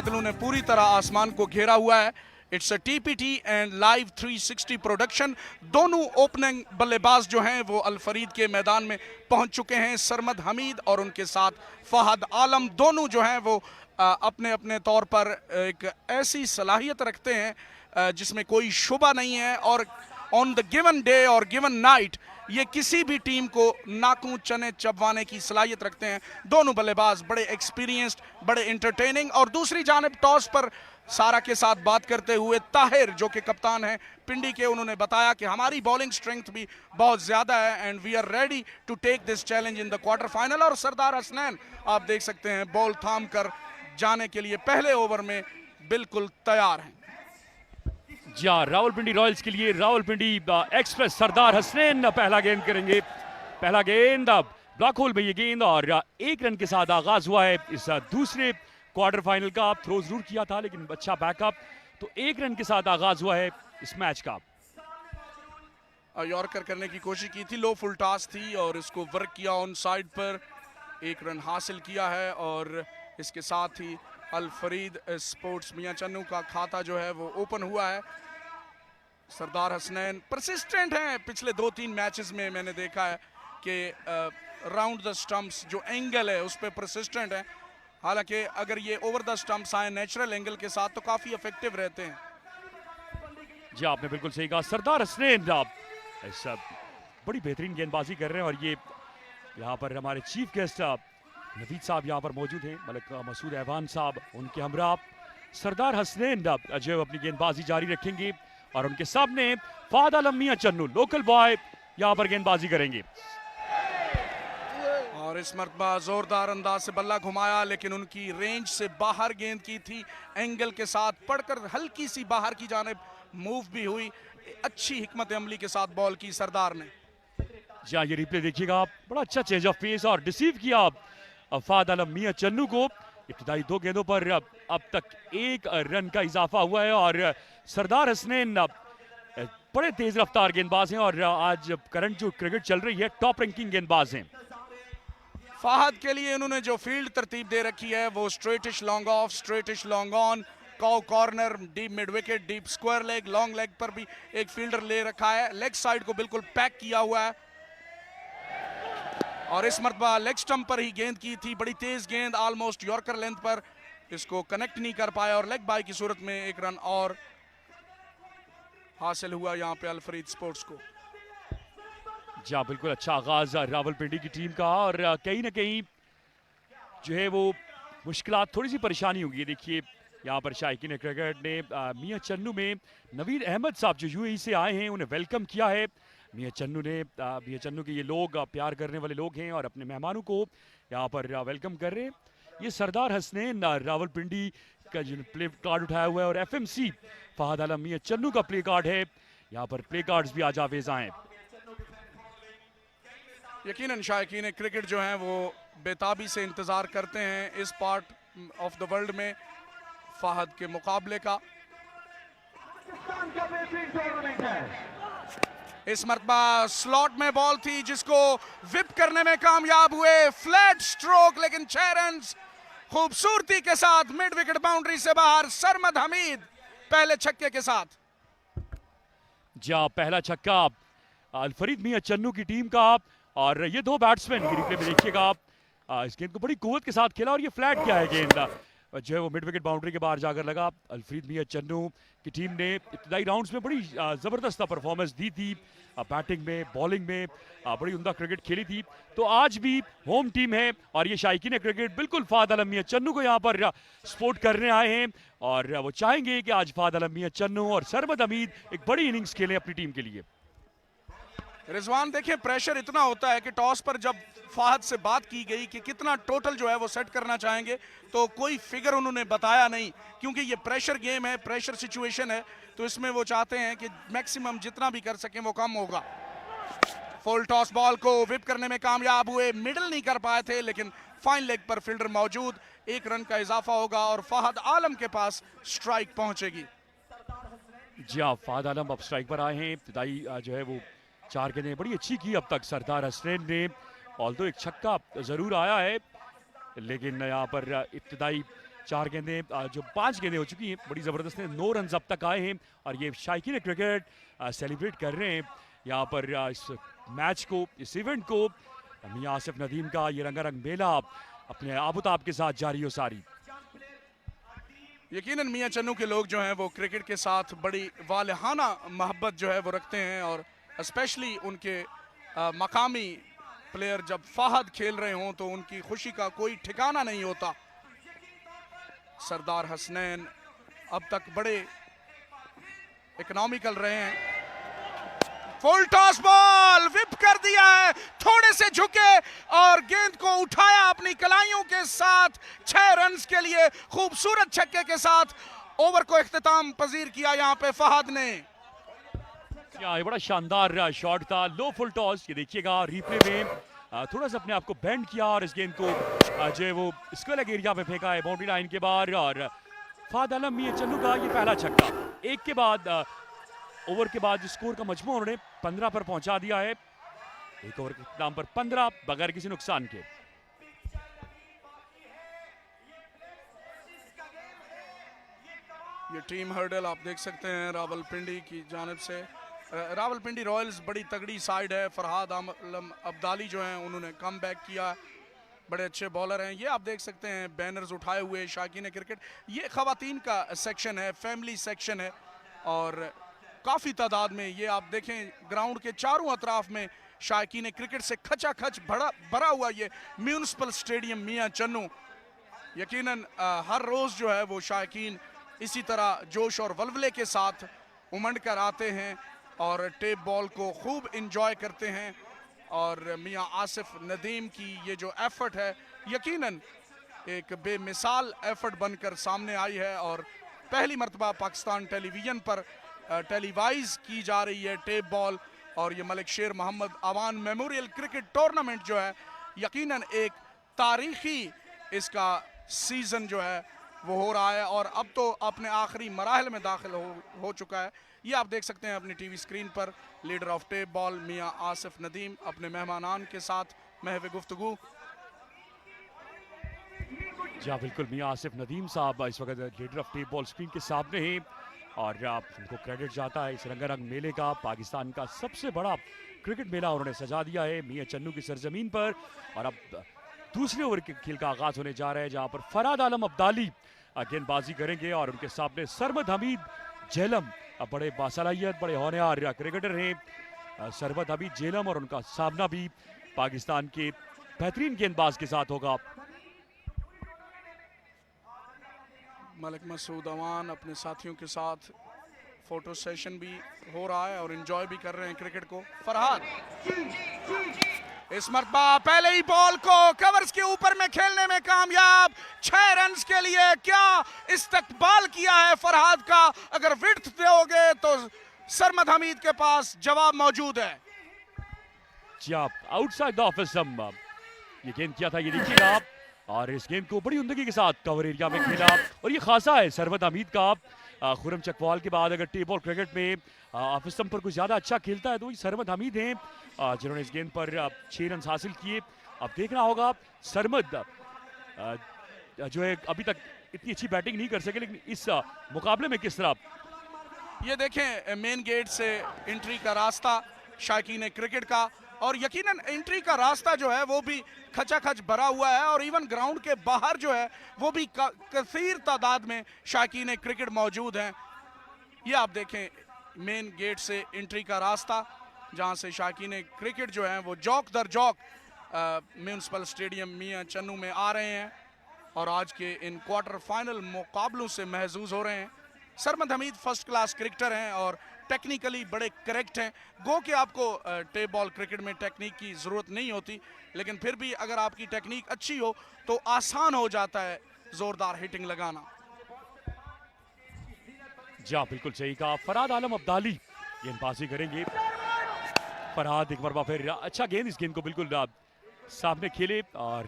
बादलों ने पूरी तरह आसमान को घेरा हुआ है। It's a TPT and live 360 production. दोनों ओपनिंग बल्लेबाज जो हैं वो अल फरीद के मैदान में पहुंच चुके हैं। सरमद हमीद और उनके साथ फहद आलम दोनों जो हैं वो अपने अपने तौर पर एक ऐसी सलाहियत रखते हैं जिसमें कोई शुबा नहीं है, और ऑन द गिवन डे और गिवन नाइट ये किसी भी टीम को नाकू चने चबवाने की सलाहियत रखते हैं। दोनों बल्लेबाज बड़े एक्सपीरियंस्ड, बड़े इंटरटेनिंग। और दूसरी जानिब टॉस पर सारा के साथ बात करते हुए ताहिर जो कि कप्तान हैं पिंडी के, उन्होंने बताया कि हमारी बॉलिंग स्ट्रेंथ भी बहुत ज़्यादा है and we are ready to take this challenge in the quarter final. और सरदार हसनैन आप देख सकते हैं बॉल थाम कर जाने के लिए पहले ओवर में बिल्कुल तैयार हैं। जी हाँ, रावलपिंडी रॉयल्स के लिए रावलपिंडी एक्सप्रेस सरदार हसनैन पहला गेंद करेंगे। पहला गेंद ब्लॉक होल में ये गेंद, और 1 रन के साथ आगाज हुआ है इस दूसरे क्वार्टर फाइनल का। थ्रो जरूर किया था लेकिन अच्छा बैकअप, तो 1 रन के साथ आगाज हुआ है इस मैच का। यॉर्कर करने की कोशिश की थी, लो फुल टॉस थी और इसको वर्क किया ऑन साइड पर, 1 रन हासिल किया है। और इसके साथ ही अल फरीद स्पोर्ट्स मियां चन्नू का खाता जो है वो ओपन हुआ है। सरदार हसनैन परसिस्टेंट हैं, पिछले 2-3 मैचेस में मैंने देखा है कि राउंड द स्टंप्स जो एंगल है उस पर परसिस्टेंट है। हालांकि अगर ये ओवर द स्टंप्स आए नेचुरल एंगल के साथ तो काफ़ी इफेक्टिव रहते हैं। जी आपने बिल्कुल सही कहा, सरदार हसनैन ऐसा बड़ी बेहतरीन गेंदबाजी कर रहे हैं। और ये यहाँ पर हमारे चीफ गेस्ट नवीद साहब यहाँ पर मौजूद हैं, मलिक मसूद ऐवान साहब, उनके हमरा सरदार हसनैन जो अपनी गेंदबाजी जारी रखेंगे। और उनके सामने फहद आलम मियां चन्नू लोकल बॉय यहाँ पर गेंदबाजी करेंगे। और इस मरतबा जोरदार अंदाज से बल्ला घुमाया लेकिन उनकी रेंज से बाहर गेंद की थी, एंगल के साथ पड़कर हल्की सी बाहर की जानिब मूव भी हुई। अच्छी हिकमत अमली के साथ बॉल की सरदार ने। जी हाँ, ये रिप्ले देखिएगा, बड़ा अच्छा चेंज ऑफ पेस और डिसीव किया फहद आलम मियां चन्नू को। इब्तिदाई 2 गेंदों पर अब तक 1 रन का इजाफा हुआ है। और सरदार हसनैन बड़े तेज रफ्तार गेंदबाज हैं और आज करंट जो क्रिकेट चल रही है टॉप रैंकिंग गेंदबाज हैं। फहद के लिए उन्होंने जो फील्ड तरतीब दे रखी है वो स्ट्रेटिश लॉन्ग ऑफ, स्ट्रेटिश लॉन्ग ऑन, कॉ corner, deep mid wicket, deep square leg, long leg पर भी एक फील्डर ले रखा है। लेग साइड को बिल्कुल पैक किया हुआ है। और इस मरतबा लेग स्टंप पर ही गेंद की थी, बड़ी तेज गेंद ऑलमोस्ट यॉर्कर लेंथ पर, इसको कनेक्ट नहीं कर पाया और लेग बाय की सूरत में 1 रन और हासिल हुआ यहाँ पे अल फरीद स्पोर्ट्स को। जी हाँ, बिल्कुल अच्छा आगाज रावलपिंडी की टीम का। और कहीं ना कहीं जो है वो मुश्किलात, थोड़ी सी परेशानी होगी। देखिए यहाँ पर शायकीन क्रिकेट ने मियां चन्नू में नवीद अहमद साहब जो यूएई से आए हैं उन्हें वेलकम किया है। मियां चन्नू के ये लोग प्यार करने वाले लोग हैं और अपने मेहमानों को यहाँ पर वेलकम कर रहे हैं। ये सरदार हसनैन रावलपिंडी का जो प्ले कार्ड उठाया हुआ है और एफएमसी फहद आलम मियां चन्नू का प्ले कार्ड है। यहाँ पर प्ले कार्ड्स भी आज आवेज आए। यकीनन शायकीन क्रिकेट जो है वो बेताबी से इंतज़ार करते हैं इस पार्ट ऑफ द वर्ल्ड में फहद के मुकाबले का। इस मरतबा स्लॉट में बॉल थी जिसको विप करने में कामयाब हुए, फ्लैट स्ट्रोक लेकिन 6 रन खूबसूरती के साथ मिड विकेट बाउंड्री से बाहर। सरमद हमीद पहले छक्के के साथ। जी पहला छक्का अल फरीद मियां चन्नू की टीम का। और ये 2 बैट्समैन की रिप्ले में देखिएगा आप, इस गेंद को बड़ी कुव्वत के साथ खेला और ये फ्लैट किया है गेंद जो है वो मिड विकेट बाउंड्री के बाहर जाकर लगा। अलफरीद मियां चन्नू की टीम ने इब्तिदाई राउंड्स में बड़ी ज़बरदस्त परफॉर्मेंस दी थी, बैटिंग में, बॉलिंग में बड़ी उम्दा क्रिकेट खेली थी। तो आज भी होम टीम है और ये शायकीन क्रिकेट बिल्कुल फहद आलम मियां चन्नू को यहाँ पर सपोर्ट करने आए हैं और वो चाहेंगे कि आज फहद आलम मियां चन्नू और सरमद हमीद एक बड़ी इनिंग्स खेलें अपनी टीम के लिए। रिजवान देखिए प्रेशर इतना होता है कि टॉस पर जब फहद से बात की गई कि कितना टोटल जो है वो सेट करना चाहेंगे तो कोई फिगर उन्होंने बताया नहीं, क्योंकि ये प्रेशर गेम है, प्रेशर सिचुएशन है, तो इसमें वो चाहते हैं कि मैक्सिमम जितना भी कर सकें वो कम होगा। फुल टॉस बॉल को विप करने में कामयाब हुए, मिडल नहीं कर पाए थे लेकिन फाइन लेग पर फील्डर मौजूद, 1 रन का इजाफा होगा और फहद आलम के पास स्ट्राइक पहुंचेगी। जी हाँ, फहद आलम अब स्ट्राइक पर आए हैं। इब्तिदाई जो है वो 4 गेंदें बड़ी अच्छी की अब तक सरदार हसनैन ने, ऑल्दो एक छक्का जरूर आया है लेकिन यहाँ पर इब्तिदाई 4 गेंदें जो 5 गेंदें हो चुकी हैं, बड़ी ज़बरदस्त है। 9 रन अब तक आए हैं और ये शायकीन क्रिकेट सेलिब्रेट कर रहे हैं यहाँ पर इस मैच को, इस इवेंट को। मियां आसिफ नदीम का ये रंगारंग मेला अपने आबुताब के साथ जारी हो सारी। यकीनन मियां चन्नू के लोग जो हैं वो क्रिकेट के साथ बड़ी वालहाना मोहब्बत जो है वो रखते हैं, और स्पेशली उनके मकामी प्लेयर जब फहद खेल रहे हों तो उनकी खुशी का कोई ठिकाना नहीं होता। सरदार हसनैन अब तक बड़े इकोनॉमिकल रहे हैं। फुल टॉस बॉल विप कर दिया है, थोड़े से झुके और गेंद को उठाया अपनी कलाइयों के साथ। 6 रन्स के लिए खूबसूरत छक्के के साथ ओवर को इख्तिताम पजीर किया यहाँ पे फहद ने। ये बड़ा शानदार शॉट था, लो फुल टॉस। ये देखिएगा रिप्ले में थोड़ा सा अपने आप को बेंड किया और इस गेंद को जो है वो स्क्वायर एरिया में फेंका है बाउंड्री लाइन के बाहर। और फहद आलम मियां चन्नू का ये पहला छक्का। एक के बाद ओवर के बाद स्कोर का मजमू उन्होंने 15 पर पहुंचा दिया है। एक ओवर के नाम पर 15 बगैर किसी नुकसान के। ये टीम हर्डल आप देख सकते हैं रावलपिंडी की जानिब से। रावलपिंडी रॉयल्स बड़ी तगड़ी साइड है। फरहाद आलम अब्दाली जो हैं उन्होंने कम बैक किया, बड़े अच्छे बॉलर हैं। ये आप देख सकते हैं बैनर्स उठाए हुए शायकीन क्रिकेट। ये खवातीन का सेक्शन है, फैमिली सेक्शन है, और काफ़ी तादाद में ये आप देखें ग्राउंड के चारों अतराफ में शायकीन क्रिकेट से खचाखच भरा हुआ ये म्यूनिसिपल स्टेडियम मियां चन्नू। यकीनन हर रोज़ जो है वो शायकीन इसी तरह जोश और वल्वले के साथ उमड़ कर आते हैं और टेप बॉल को खूब इंजॉय करते हैं। और मियां आसिफ नदीम की ये जो एफर्ट है यकीनन एक बेमिसाल एफर्ट बनकर सामने आई है, और पहली मर्तबा पाकिस्तान टेलीविज़न पर टेलीवाइज की जा रही है टेप बॉल। और ये Malik Sher Mohammad Awan memorial cricket tournament जो है यकीनन एक तारीखी इसका सीज़न जो है वो हो रहा है, और अब तो अपने आखिरी मराहल में दाखिल हो चुका है। ये आप देख सकते हैं अपनी टीवी स्क्रीन पर लीडर ऑफ टेप बॉल मियां आसिफ नदीम अपने मेहमानान के साथ महव गुफ्तगू। जी बिल्कुल, मियां आसिफ नदीम साहब इस वक्त leader of tape ball screen के सामने हैं और उनको क्रेडिट जाता है इस रंगारंग मेले का। पाकिस्तान का सबसे बड़ा क्रिकेट मेला उन्होंने सजा दिया है मियां चन्नू की सरजमीन पर। और अब दूसरे ओवर के खेल का आगाज होने जा रहा है जहां पर फरहाद आलम अब्दाली गेंदबाजी करेंगे और उनके सामने सरमद हमीद झेलम, बड़े बासलाहियत बड़े होनहार क्रिकेटर हैं सरमद हमीद झेलम, और उनका सामना भी पाकिस्तान के बेहतरीन गेंदबाज के साथ होगा। मलिक मसूद अवान अपने साथियों के साथ फोटो सेशन भी हो रहा है और एंजॉय भी कर रहे हैं क्रिकेट को। फरहाद इस मरतबा पहले ही बॉल को कवर्स के ऊपर में खेलने में कामयाब। 6 रन्स के लिए क्या इस्तकबाल किया है फरहाद का। अगर विड्थ दोगे तो सरमद हमीद के पास जवाब मौजूद है। जी आप आउटसाइड द ऑफ स्टंप ये गेंद किया था, ये देखिएगा आप, और इस गेंद को बड़ी उम्दगी के साथ कवर एरिया में खेला। और ये खासा है सरमद हमीद का। खुरम चकवाल के बाद अगर टेप बॉल क्रिकेट में ऑफ स्टंप पर कुछ ज़्यादा अच्छा खेलता है तो वही सरमद हमीद हैं जिन्होंने इस गेंद पर 6 रन हासिल किए। अब देखना होगा सरमद जो है अभी तक इतनी अच्छी बैटिंग नहीं कर सके, लेकिन इस मुकाबले में किस तरह। ये देखें मेन गेट से एंट्री का रास्ता शायकीन क्रिकेट का, और यकीनन एंट्री का रास्ता जो है वो भी खचाखच भरा हुआ है, और इवन ग्राउंड के बाहर जो है वो भी कसीर तादाद में शायकीन क्रिकेट मौजूद हैं। ये आप देखें मेन गेट से एंट्री का रास्ता जहां से शायकीन क्रिकेट जो है वो जौक दर जौक म्यूनिसिपल स्टेडियम मियां चन्नू में आ रहे हैं और आज के इन क्वार्टर फाइनल मुकाबलों से महजूज हो रहे हैं। Sarmad Hamid first class cricketer हैं और टेक्निकली बड़े करेक्ट हैं। गो कि आपको टेप बॉल क्रिकेट में टेक्निक की ज़रूरत नहीं होती, लेकिन फिर भी अगर आपकी टेक्निक अच्छी हो तो आसान हो जाता है ज़ोरदार हिटिंग लगाना। जी हाँ बिल्कुल सही कहा। फरहाद आलम अब्दाली गेंदबाजी करेंगे। फरहाद एक बार फिर अच्छा गेंद, इस गेंद को बिल्कुल सामने खेले और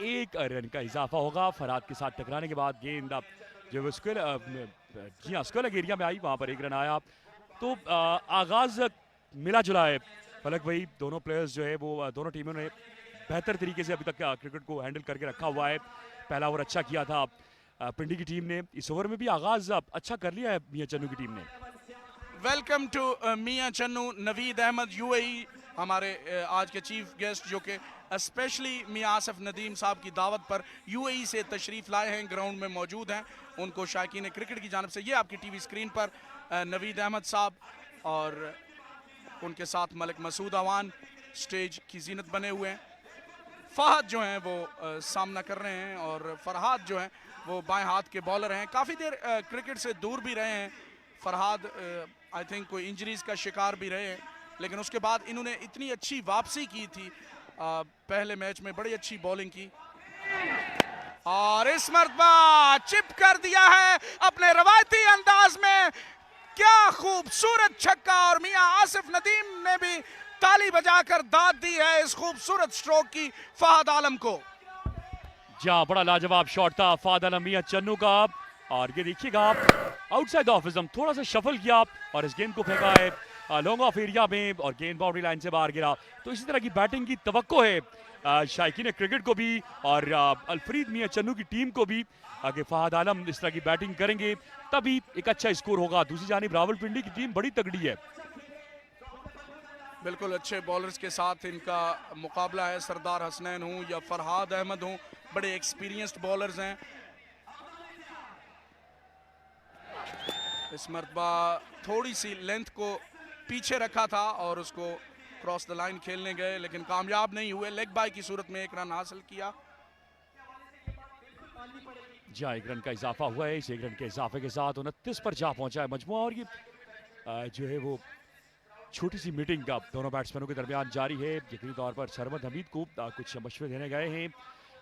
1 रन का इजाफा होगा। फरहाद के साथ टकराने के बाद गेंद जो वो जी हाँ स्क्वायर एरिया में आई, वहाँ पर 1 रन आया। तो आगाज मिला जुला है फलक भाई। दोनों प्लेयर्स जो है वो दोनों टीमों ने बेहतर तरीके से अभी तक क्रिकेट को हैंडल करके रखा हुआ है। पहला ओवर अच्छा किया था पिंडी की टीम ने। इस ओवर में भी आगाज अच्छा कर लिया है मियां चन्नू की टीम ने। Welcome to Mian Channu. Naveed Ahmed UAE हमारे आज के चीफ गेस्ट, जो कि स्पेशली मियां आसिफ नदीम साहब की दावत पर यूएई से तशरीफ़ लाए हैं, ग्राउंड में मौजूद हैं। उनको शायकीन क्रिकेट की जानिब से ये आपकी टीवी स्क्रीन पर नवीद अहमद साहब और उनके साथ मलिक मसूद अवान स्टेज की जीनत बने हुए हैं। फहद जो हैं वो सामना कर रहे हैं और फरहाद जो हैं वो बाएं हाथ के बॉलर हैं। काफ़ी देर क्रिकेट से दूर भी रहे हैं फरहाद, आई थिंक कोई इंजरीज का शिकार भी रहे हैं, लेकिन उसके बाद इन्होंने इतनी अच्छी वापसी की थी पहले मैच में, बड़ी अच्छी बॉलिंग की और इस मरतबा चिप कर दिया है अपने रवायती अंदाज में। क्या खूबसूरत छक्का, और मियां आसिफ नदीम ने भी ताली बजाकर दाद दी है इस खूबसूरत स्ट्रोक की फहद आलम को। जहाँ बड़ा लाजवाब शॉट था फहद आलम मियां चन्नू का, और ये देखिएगा आप आउटसाइड ऑफ हिज़म थोड़ा सा शफल किया और इस गेंद को फेंका है लॉन्ग ऑफ एरिया में और गेंद बाउंड्री लाइन से बाहर गिरा। तो इसी तरह की बैटिंग की तवक्को है शायकीन क्रिकेट को भी और अलफरीद मियां चन्नू की टीम को भी, आगे फहद आलम इस तरह की बैटिंग करेंगे तभी एक अच्छा स्कोर होगा। दूसरी जानिब रावलपिंडी की टीम बड़ी तगड़ी है। बिल्कुल अच्छे बॉलर्स के साथ इनका मुकाबला है। सरदार हसनैन हूँ या फरहाद अहमद हूँ, बड़े एक्सपीरियंस्ड बॉलर्स हैं। इस मरतबा थोड़ी सी लेंथ को पीछे रखा था और उसको क्रॉस द लाइन खेलने गए, लेकिन कामयाब नहीं हुए। लेग बाय की सूरत में एक रन हासिल किया। जहाँ एक रन का इजाफा हुआ है, इस एक रन के इजाफे के साथ 29 पर जा पहुंचा है मजमुआ। और ये जो है वो छोटी सी मीटिंग का दोनों बैट्समैनों के दरमियान जारी है। यकीनी तौर पर सरमद हमीद को कुछ मशवरे देने गए हैं।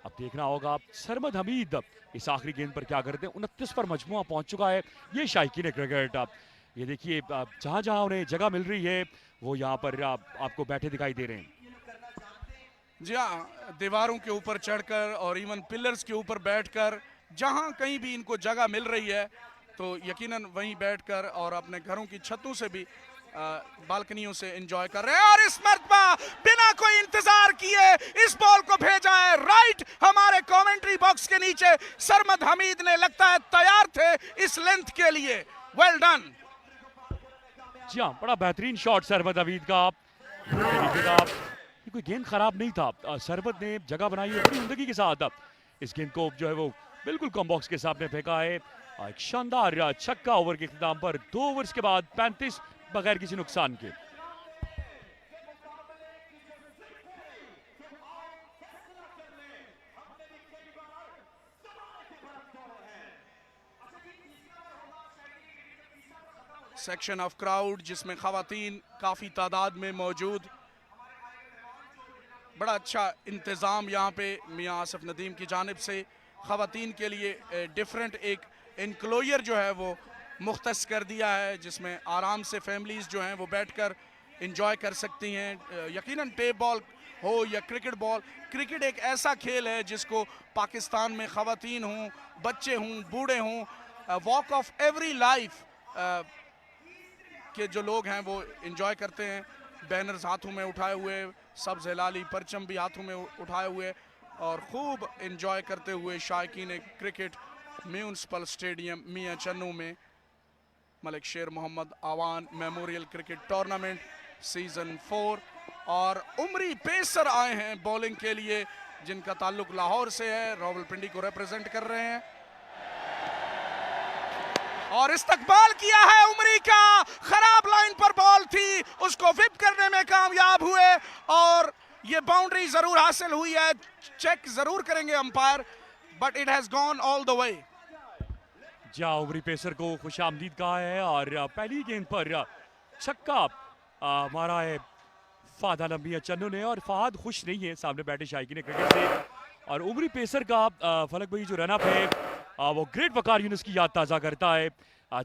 अब देखना होगा सरमद हमीद इस आखिरी गेंद पर क्या करते हैं। 29 पर मजमुआ पहुंच चुका है। ये शायकीन क्रिकेट, ये देखिए जहां जहां उन्हें जगह मिल रही है वो यहाँ पर आपको बैठे दिखाई दे रहे हैं। जी हाँ, दीवारों के ऊपर चढ़कर और इवन पिलर्स के ऊपर बैठकर, जहां कहीं भी इनको जगह मिल रही है तो यकीनन वहीं बैठकर और अपने घरों की छतों से भी बालकनियों से एंजॉय कर रहे हैं। और इस मरतबा बिना कोई इंतजार किए इस बॉल को भेजा है राइट हमारे कमेंट्री बॉक्स के नीचे। सरमद हमीद ने लगता है तैयार थे इस लेंथ के लिए। Well done. जी हाँ, बड़ा बेहतरीन शॉट सरमद हमीद का। ये कोई गेंद खराब नहीं था, सरमद ने जगह बनाई है अपनी जिंदगी के साथ। इस गेंद को जो है वो बिल्कुल कम बॉक्स के सामने फेंका है। एक शानदार छक्का ओवर के इख्तिताम पर 2 ओवर्स के बाद 35 बगैर किसी नुकसान के। सेक्शन ऑफ क्राउड जिसमें खवातीन काफी तादाद में मौजूद, बड़ा अच्छा इंतजाम यहाँ पे मियां आसिफ नदीम की जानिब से खवातीन के लिए डिफरेंट एक इनक्लोजर जो है वो मुख्तस कर दिया है, जिसमें आराम से फैमिलीज जो हैं वो बैठकर एंजॉय कर सकती हैं। यकीनन टेप बॉल हो या क्रिकेट बॉल, क्रिकेट एक ऐसा खेल है जिसको पाकिस्तान में खवातीन हों, बच्चे हों, बूढ़े हों, वॉक ऑफ एवरी लाइफ के जो लोग हैं वो एंजॉय करते हैं। बैनर्स हाथों में उठाए हुए, सब्ज हिलाली परचम भी हाथों में उठाए हुए और खूब एंजॉय करते हुए शायकीन क्रिकेट म्यूनसिपल स्टेडियम मियां चन्नू में मलिक शेर मोहम्मद आवान मेमोरियल क्रिकेट टूर्नामेंट सीजन 4। और उमरी पेसर आए हैं बॉलिंग के लिए, जिनका ताल्लुक लाहौर से है, रावलपिंडी को रिप्रेजेंट कर रहे हैं। और इस्तकबाल किया है उमरी का, खराब लाइन पर बॉल थी, उसको विप करने में कामयाब हुए और ये बाउंड्री जरूर हासिल हुई है। चेक जरूर करेंगे umpire, but it has gone all the way. जा उमरी पेसर को खुशामदीद कहा है और पहली गेंद पर छक्का मारा है फहद आलम मियां चन्नू ने। और फहद खुश नहीं है सामने बैठे शायकीन क्रिकेट से। और उमरी पेसर का फलक भाई जो रनअप है वो ग्रेट वकार यूनुस की याद ताज़ा करता है।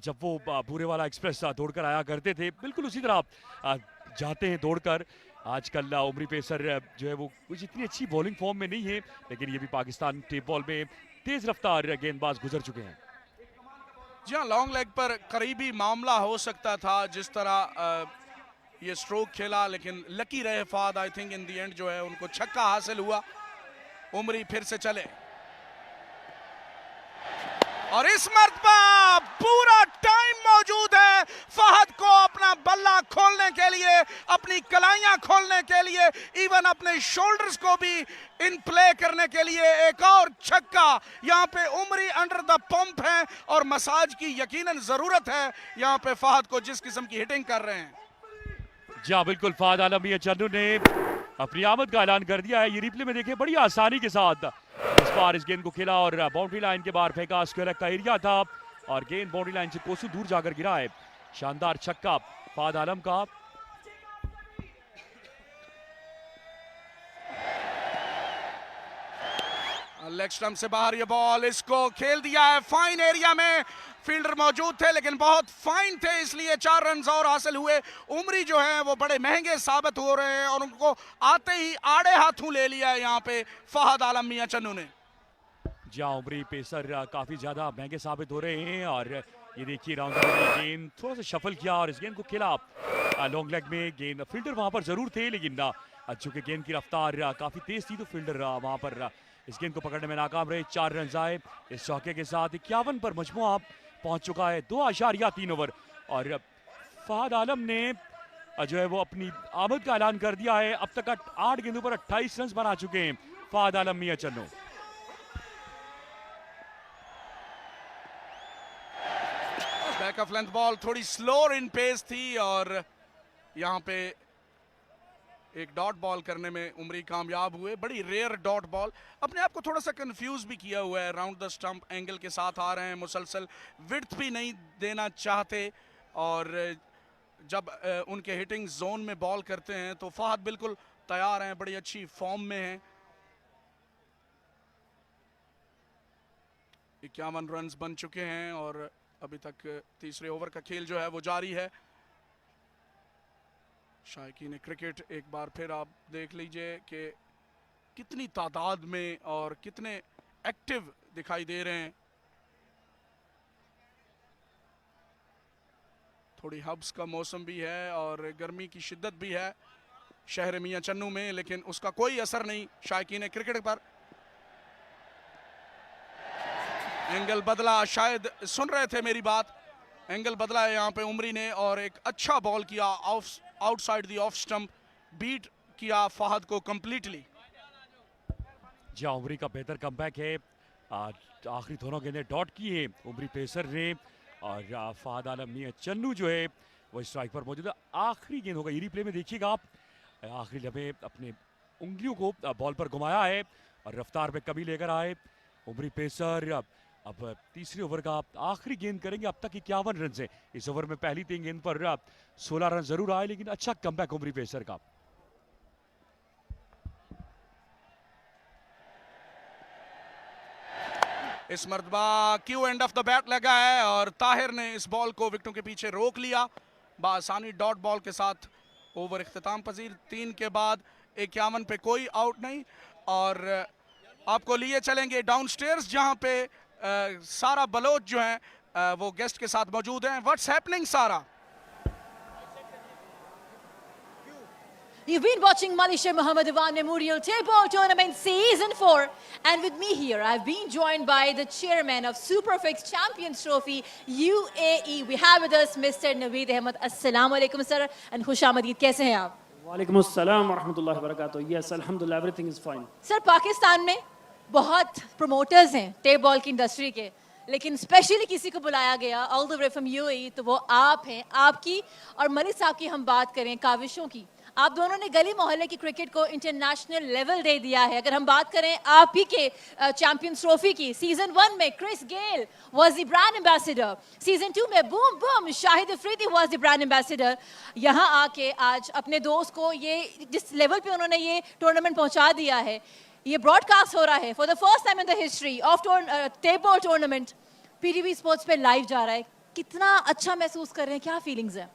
जब वो भूरे वाला एक्सप्रेस दौड़कर आया करते थे, बिल्कुल उसी तरह जाते हैं दौड़कर। आजकल उमरी पेसर जो है वो कुछ इतनी अच्छी बॉलिंग फॉर्म में नहीं है, लेकिन ये भी पाकिस्तान टेप बॉल में तेज रफ्तार गेंदबाज गुजर चुके हैं। जी हाँ, लॉन्ग लेग पर करीबी मामला हो सकता था जिस तरह ये स्ट्रोक खेला, लेकिन लकी रहे Fahad. I think in the end जो है उनको छक्का हासिल हुआ। उमरी फिर से चले। और इस मरतबा पूरा टाइम मौजूद है फहद को अपना बल्ला खोलने के लिए, अपनी कलाइयां खोलने के लिए, इवन अपने शोल्डर्स को भी इन प्ले करने के लिए। एक और छक्का। यहां पे उमरी अंडर द पंप है और मसाज की यकीनन जरूरत है यहां पे फहद को, जिस किस्म की हिटिंग कर रहे हैं। जी हाँ, बिल्कुल फहद आलम मियां चन्नू ने अपनी आमद का ऐलान कर दिया है। ये रिप्ले में देखिए बड़ी आसानी के साथ इस बार इस गेंद को खेला और बाउंड्री लाइन के बाहर फेंका। स्क्वायर का एरिया था और गेंद बाउंड्री लाइन से कोसों दूर जाकर गिरा है। शानदार छक्का फहद आलम का। लेग स्टंप से बाहर ये बॉल, इसको खेल दिया है फाइन एरिया में। फील्डर मौजूद थे लेकिन बहुत फाइन थे, इसलिए 4 रन और हासिल हुए। उमरी जो है वो बड़े महंगे साबित हो रहे हैं और उनको आते ही आड़े हाथों ले लिया है यहाँ पे फहद आलम मियां चन्नू ने। जहाँ उमरी पेसर काफी ज्यादा महंगे साबित हो रहे हैं और ये देखिए राउंड गेंद थोड़ा सा शफल किया और इस गेंद को खेला लॉन्ग लेग में। गेंद फील्डर वहां पर जरूर थे लेकिन चूंकि गेंद की रफ्तार काफी तेज थी तो फील्डर वहां पर इस गेंद को पकड़ने में नाकाम रहे। 4 रन आए इस चौके के साथ। 51 पर मजमुआ पहुंच चुका है। 2.3 ओवर और फहद आलम ने जो है वो अपनी आमद का ऐलान कर दिया है। अब तक 8 गेंदों पर 28 रन बना चुके हैं Fahad Alam Mian Channu. Back of length ball थोड़ी स्लोअर इन पेस थी और यहाँ पे एक डॉट बॉल करने में उमरी कामयाब हुए। बड़ी रेयर डॉट बॉल। अपने आप को थोड़ा सा कंफ्यूज भी किया हुआ है। राउंड द स्टंप एंगल के साथ आ रहे हैं, मुसलसल विड्थ भी नहीं देना चाहते और जब उनके हिटिंग जोन में बॉल करते हैं तो फहद बिल्कुल तैयार हैं, बड़ी अच्छी फॉर्म में हैं। 51 रन बन चुके हैं और अभी तक तीसरे ओवर का खेल जो है वो जारी है। शायकीन क्रिकेट एक बार फिर आप देख लीजिए कि कितनी तादाद में और कितने एक्टिव दिखाई दे रहे हैं। थोड़ी हब्स का मौसम भी है और गर्मी की शिद्दत भी है शहर मियां चन्नू में, लेकिन उसका कोई असर नहीं शायकीन क्रिकेट पर। एंगल बदला, शायद सुन रहे थे मेरी बात। एंगल बदला है यहाँ पे उमरी ने और एक अच्छा बॉल किया outside the off stump, beat किया फहद को कंप्लीटली। जी उमरी का बेहतर कमबैक है। आखिरी दोनों गेंदें डॉट की है उमरी पेसर ने और फहद आलम मियां चन्नू जो है वो स्ट्राइक पर मौजूद है। आखिरी गेंद होगा, ये रिप्ले में देखिएगा आप। आखिरी लम्हे अपने उंगलियों को बॉल पर घुमाया है और रफ्तार में कमी लेकर आए उमरी पेसर। अब तीसरे ओवर का आखिरी गेंद करेंगे। अब तक 51 रन है। इस ओवर में पहली 3 गेंद पर 16 रन जरूर आए लेकिन अच्छा कमबैक उमरी पेसर का। इस मरतबा Q end of the bat लगा है और ताहिर ने इस बॉल को विकेटों के पीछे रोक लिया बासानी डॉट बॉल के साथ। ओवर इख्तिताम पजीर 3 के बाद 51 पे कोई आउट नहीं और आपको लिए चलेंगे डाउनस्टेयर्स जहां पे सारा बलोच जो है वो गेस्ट के साथ मौजूद हैं। व्हाट्स हैपनिंग सारा? You've been watching Malaysia Muhammad Awan Memorial Table Tournament Season 4 and with me here I've been joined by the chairman of Superfix Champions Trophy UAE. We have with us Mr. Naveed Ahmed. Assalamu alaikum sir and khush आमदीद। कैसे हैं आप? वालेकुम अस्सलाम व रहमतुल्लाहि व बरकातुहू। Yes अल्हम्दुलिल्लाह everything is fine. Sir Pakistan में बहुत प्रमोटर्स हैं टेप बॉल की इंडस्ट्री के, लेकिन स्पेशली किसी को बुलाया गया all the way from UAE तो वो आप हैं। आपकी और मलिक साहब की हम बात करें काविशों की, आप दोनों ने गली मोहल्ले की क्रिकेट को इंटरनेशनल लेवल दे दिया है। अगर हम बात करें आप ही के चैंपियंस ट्रॉफी की, सीजन 1 में Chris Gayle was the brand ambassador, season 2 में boom boom Shahid Afridi was the brand ambassador. यहाँ आके आज अपने दोस्त को ये जिस लेवल पे उन्होंने ये टूर्नामेंट पहुंचा दिया है, ये ब्रॉडकास्ट हो रहा है for the first time in the history of tape ball tournament, PTV sports पे लाइव जा रहा है। कितना अच्छा महसूस कर रहे हैं, क्या फीलिंग्स है?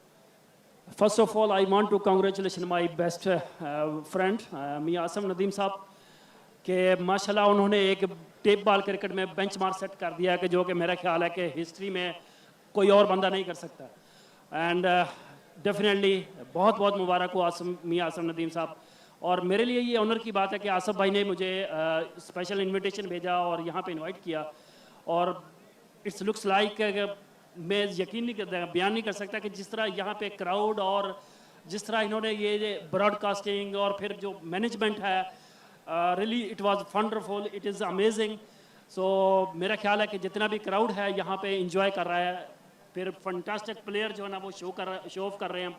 First of all I want to congratulation my best friend Mian Asam Nadeem साहब के माशाल्लाह उन्होंने एक टेप बॉल क्रिकेट में बेंचमार्क सेट कर दिया है कि जो कि मेरा ख्याल है कि हिस्ट्री में कोई और बंदा नहीं कर सकता। एंड डेफिनेटली बहुत बहुत मुबारक हो मियां आसम नदीम साहब। और मेरे लिए ये ऑनर की बात है कि आसफ भाई ने मुझे स्पेशल इन्विटेशन भेजा और यहाँ पे इनवाइट किया और इट्स लुक्स लाइक मैं यकीन नहीं करता, बयान नहीं कर सकता कि जिस तरह यहाँ पे क्राउड और जिस तरह इन्होंने ये ब्रॉडकास्टिंग और फिर जो मैनेजमेंट है, really it was wonderful, it is amazing. So मेरा ख्याल है कि जितना भी क्राउड है यहाँ पे इंजॉय कर रहा है, फिर फंटास्टिक प्लेयर जो है ना वो शो ऑफ कर रहे हैं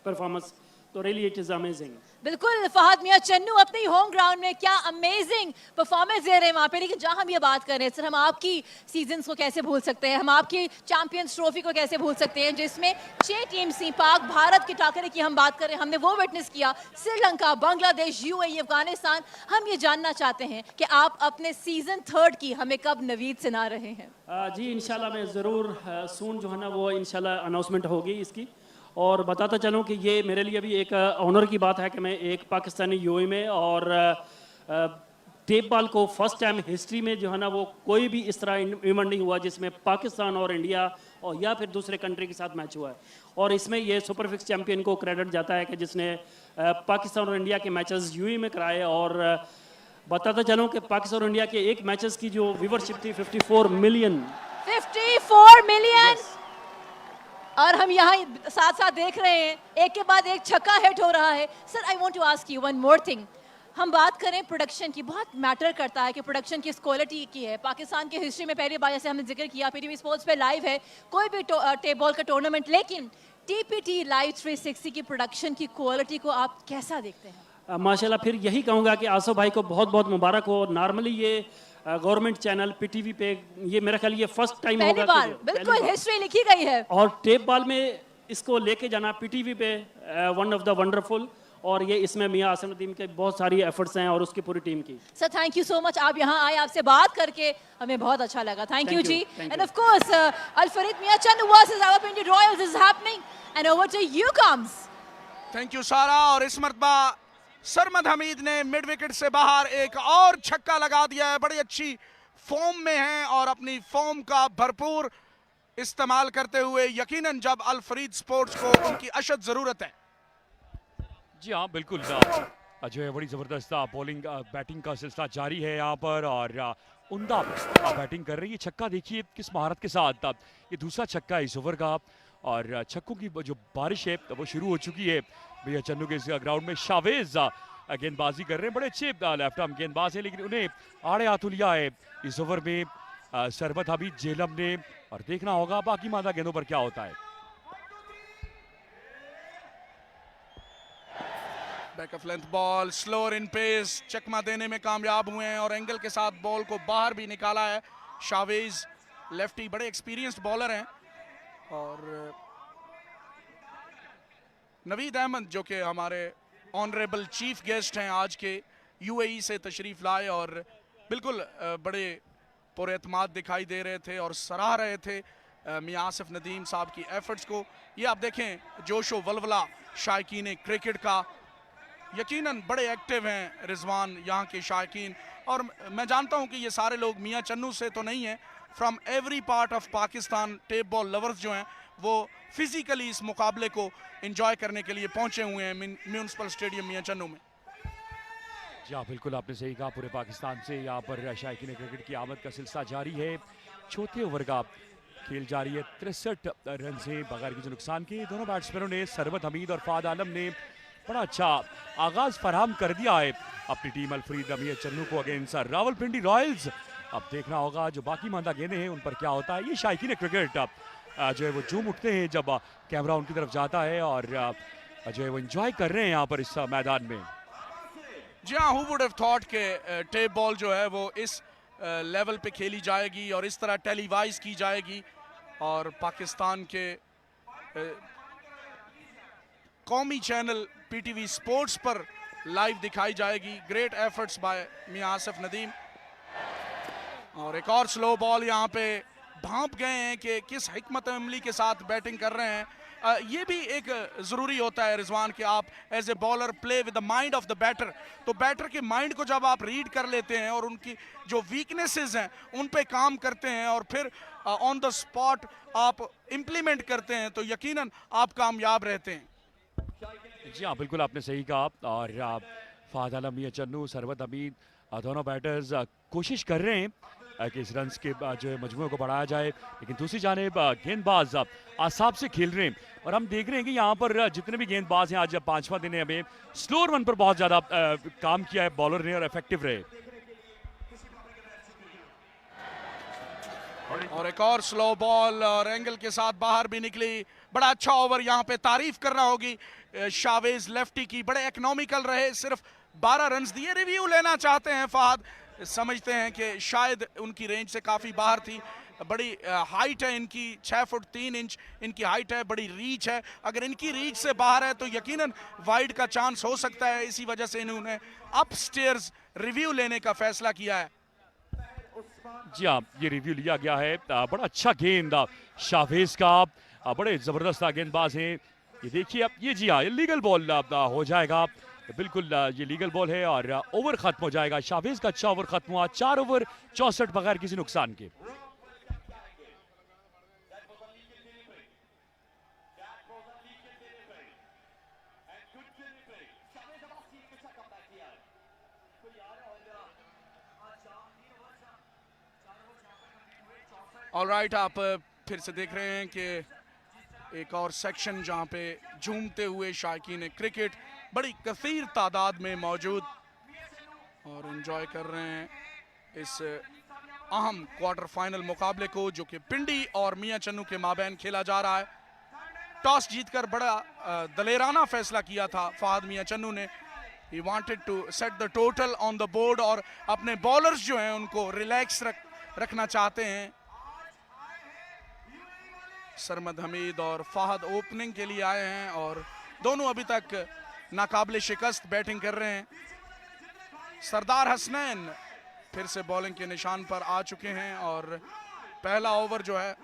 परफॉर्मेंस, तो रियली इट इज़ अमेजिंग। बिल्कुल, फहद मियां चन्नू अपने होम ग्राउंड में क्या अमेजिंग परफॉर्मेंस दे रहे हैं वहाँ पे। लेकिन जहाँ हम ये बात कर रहे हैं सर, हम आपकी सीजन्स को कैसे भूल सकते हैं, हम आपकी चैंपियंस ट्रॉफी को कैसे भूल सकते हैं, जिसमें 6 टीम्स थी। पाक भारत के टाकरे की हम बात कर रहे हैं, हमने वो विटनेस किया, श्रीलंका, बांग्लादेश, यूएई, अफगानिस्तान। हम ये जानना चाहते हैं कि आप अपने सीजन 3 की हमें कब नवीद सुना रहे हैं? जी इंशाल्लाह मैं ज़रूर सून जो है ना वो इंशाल्लाह अनाउंसमेंट होगी इसकी। और बताता चलूँ कि ये मेरे लिए भी एक ऑनर की बात है कि मैं एक पाकिस्तानी यूएई में और टेप बॉल को फर्स्ट टाइम हिस्ट्री में जो है ना वो कोई भी इस तरह इवेंट नहीं हुआ जिसमें पाकिस्तान और इंडिया और या फिर दूसरे कंट्री के साथ मैच हुआ है। और इसमें ये सुपर फिक्स चैंपियन को क्रेडिट जाता है कि जिसने पाकिस्तान और इंडिया के मैचेस यूएई में कराए। और बताता चलूँ कि पाकिस्तान और इंडिया के एक मैचेस की जो व्यूवरशिप थी 54 मिलियन। 54 मिलियन। और हम यहाँ साथ साथ देख रहे हैं एक के बाद एक छक्का हिट हो रहा है। Sir I want to ask you one more thing. हम बात करें प्रोडक्शन की, बहुत मैटर करता है कि प्रोडक्शन किस क्वालिटी की है। पाकिस्तान की हिस्ट्री में पहली बार, जैसे हमने जिक्र किया, पीटीवी स्पोर्ट्स पे लाइव है कोई भी टेप बॉल का टूर्नामेंट, लेकिन टीपीटी लाइव 360 की प्रोडक्शन की क्वालिटी को आप कैसा देखते हैं? माशाल्लाह, फिर यही कहूँगा कि आसफ भाई को बहुत बहुत मुबारक हो। नॉर्मली ये गवर्नमेंट चैनल पीटीवी पे ये मेरा ख्याल ये फर्स्ट टाइम पहली होगा बार, बिल्कुल हिस्ट्री लिखी गई है। और टेप बॉल में इसको लेके जाना पीटीवी पे वन ऑफ द वंडरफुल। और ये इसमें मियां आसिम नदीम के बहुत सारी एफर्ट्स हैं और उसकी पूरी टीम की। Sir thank you so much, आप यहाँ आए, आपसे बात करके हमें बहुत अच्छा लगा। Thank you ji. thank and you. Of course Al Farid Mian Channu versus Rawalpindi royals is happening and over to you comes. Thank you Sara. और इस मरतबा सरमद हमीद ने मिड विकेट से बाहर एक और छक्का लगा दिया है। बड़ी अच्छी फॉर्म में हैं और अपनी फॉर्म का भरपूर इस्तेमाल करते हुए यकीनन जब अल फरीद स्पोर्ट्स को उनकी अशद जरूरत है। जी हाँ बिल्कुल, जो है बड़ी ज़बरदस्त बॉलिंग बैटिंग का सिलसिला जारी है यहाँ पर और उम्दा बैटिंग कर रही है। छक्का देखिए किस महारत के साथ, ये दूसरा छक्का है इस ओवर का और छक्कों की जो बारिश है वो शुरू हो चुकी है भैया चन्नू के इस ग्राउंड में। शावेज गेंदबाजी कर रहे हैं, बड़े अच्छे लेफ्ट आर्म गेंदबाज हैं, लेकिन उन्हें आड़े हाथों लिया है इस ओवर में सरमद हमीद जेलम ने। और देखना होगा बाकी मादा गेंदों पर क्या होता है। Back of length ball, slower in pace, चकमा देने में कामयाब हुए हैं और एंगल के साथ बॉल को बाहर भी निकाला है। शावेज लेफ्टी बड़े एक्सपीरियंस्ड बॉलर हैं और नवीद अहमद जो कि हमारे ऑनरेबल चीफ गेस्ट हैं आज के, यूएई से तशरीफ लाए और बिल्कुल बड़े पुरएतमाद दिखाई दे रहे थे और सराह रहे थे मियां आसिफ नदीम साहब की एफर्ट्स को। ये आप देखें जोशो वलवला शायकीन क्रिकेट का, यकीनन बड़े एक्टिव हैं रिजवान यहाँ के शायकीन। और मैं जानता हूँ कि ये सारे लोग मियां चन्नू से तो नहीं हैं, from every part of Pakistan tape ball lovers जो हैं वो फिजिकली इस मुकाबले को एंजॉय करने के लिए पहुंचे हुए हैं म्यूनिसिपल स्टेडियम मियां चन्नू में। जी हाँ बिल्कुल, आपने सही कहा। पूरे पाकिस्तान से यहाँ पर शायकीन क्रिकेट की आमद का सिलसिला जारी है। चौथे ओवर का खेल जारी है। 63 रन से बगैर किसी नुकसान के दोनों बैट्समैनों ने, सरमद हमीद और फाद आलम ने बड़ा अच्छा आगाज फराहम कर दिया है अपनी टीम अल फरीद मियां चन्नू को अगेंस्ट रावलपिंडी रॉयल्स। अब देखना होगा जो बाकी मांदा गेंदें हैं उन पर क्या होता है। ये शायकीन क्रिकेट जो है वो झूम उठते हैं जब कैमरा उनकी तरफ जाता है और जो है वो एंजॉय कर रहे हैं यहाँ पर इस मैदान में। जी हाँ, हु वुड हैव थॉट के टेप बॉल जो है वो इस लेवल पे खेली जाएगी और इस तरह टेलीवाइज की जाएगी और पाकिस्तान के कौमी चैनल पीटीवी स्पोर्ट्स पर लाइव दिखाई जाएगी। ग्रेट एफर्ट्स बाय मियां आसिफ नदीम। और एक और स्लो बॉल यहाँ पे भांप गए हैं कि किस हिकमत अमली के साथ बैटिंग कर रहे हैं। ये भी एक ज़रूरी होता है रिजवान कि आप as a bowler play with the mind of the batter. तो बैटर के माइंड को जब आप रीड कर लेते हैं और उनकी जो वीकनेसेस हैं उन पे काम करते हैं और फिर ऑन द स्पॉट आप इम्प्लीमेंट करते हैं तो यकीनन आप कामयाब रहते हैं। जी हाँ बिल्कुल, आपने सही कहा। और फाद आलम मियां चन्नू, सरवत हमीद दोनों बैटर्स कोशिश कर रहे हैं कि इस रन्स के जो है मजमूए को बढ़ाया जाए, लेकिन दूसरी जानिब गेंदबाज आसाब से खेल रहे हैं और हम देख रहे हैं कि यहाँ पर जितने भी गेंदबाज हैं, आज 5वां दिन है, हमें स्लोअर वन पर बहुत ज़्यादा काम किया है बॉलर ने और इफेक्टिव रहे। और एक और स्लो बॉल और एंगल के साथ बाहर भी निकली। बड़ा अच्छा ओवर, यहाँ पे तारीफ करना होगी शावेज लेफ्टी की, बड़े इकोनॉमिकल रहे, सिर्फ 12 रन्स दिए। रिव्यू लेना चाहते हैं फहद, समझते हैं कि शायद उनकी रेंज से काफ़ी बाहर थी। बड़ी हाइट है इनकी, 6 फुट 3 इंच इनकी हाइट है, बड़ी रीच है। अगर इनकी रीच से बाहर है तो यकीनन वाइड का चांस हो सकता है। इसी वजह से इन्होंने अपस्टेयर्स रिव्यू लेने का फैसला किया है। जी हाँ, ये रिव्यू लिया गया है। बड़ा अच्छा गेंद शावेज का, बड़े ज़बरदस्त गेंदबाज हैं। ये देखिए अब ये, जी हाँ, ये लीगल बॉल हो जाएगा, बिल्कुल ये लीगल बॉल है और ओवर खत्म हो जाएगा। शावेज का अच्छा ओवर खत्म हुआ, 4 ओवर 64 बगैर किसी नुकसान के। ऑलराइट, आप फिर से देख रहे हैं कि एक और सेक्शन जहां पे झूमते हुए शायकीन क्रिकेट बड़ी कसीर तादाद में मौजूद और एंजॉय कर रहे हैं इस अहम क्वार्टर फाइनल मुकाबले को, जो कि पिंडी और मियां चन्नू के माबैन खेला जा रहा है। टॉस जीतकर बड़ा दलेराना फैसला किया था फहद मियां चन्नू ने। He wanted to set the total on the board और अपने बॉलर्स जो हैं उनको रिलैक्स रखना चाहते हैं। सरमद हमीद और फहद ओपनिंग के लिए आए हैं और दोनों अभी तक नाकाबिले शिकस्त बैटिंग कर रहे हैं। सरदार हसनैन फिर से बॉलिंग के निशान पर आ चुके हैं और पहला ओवर जो है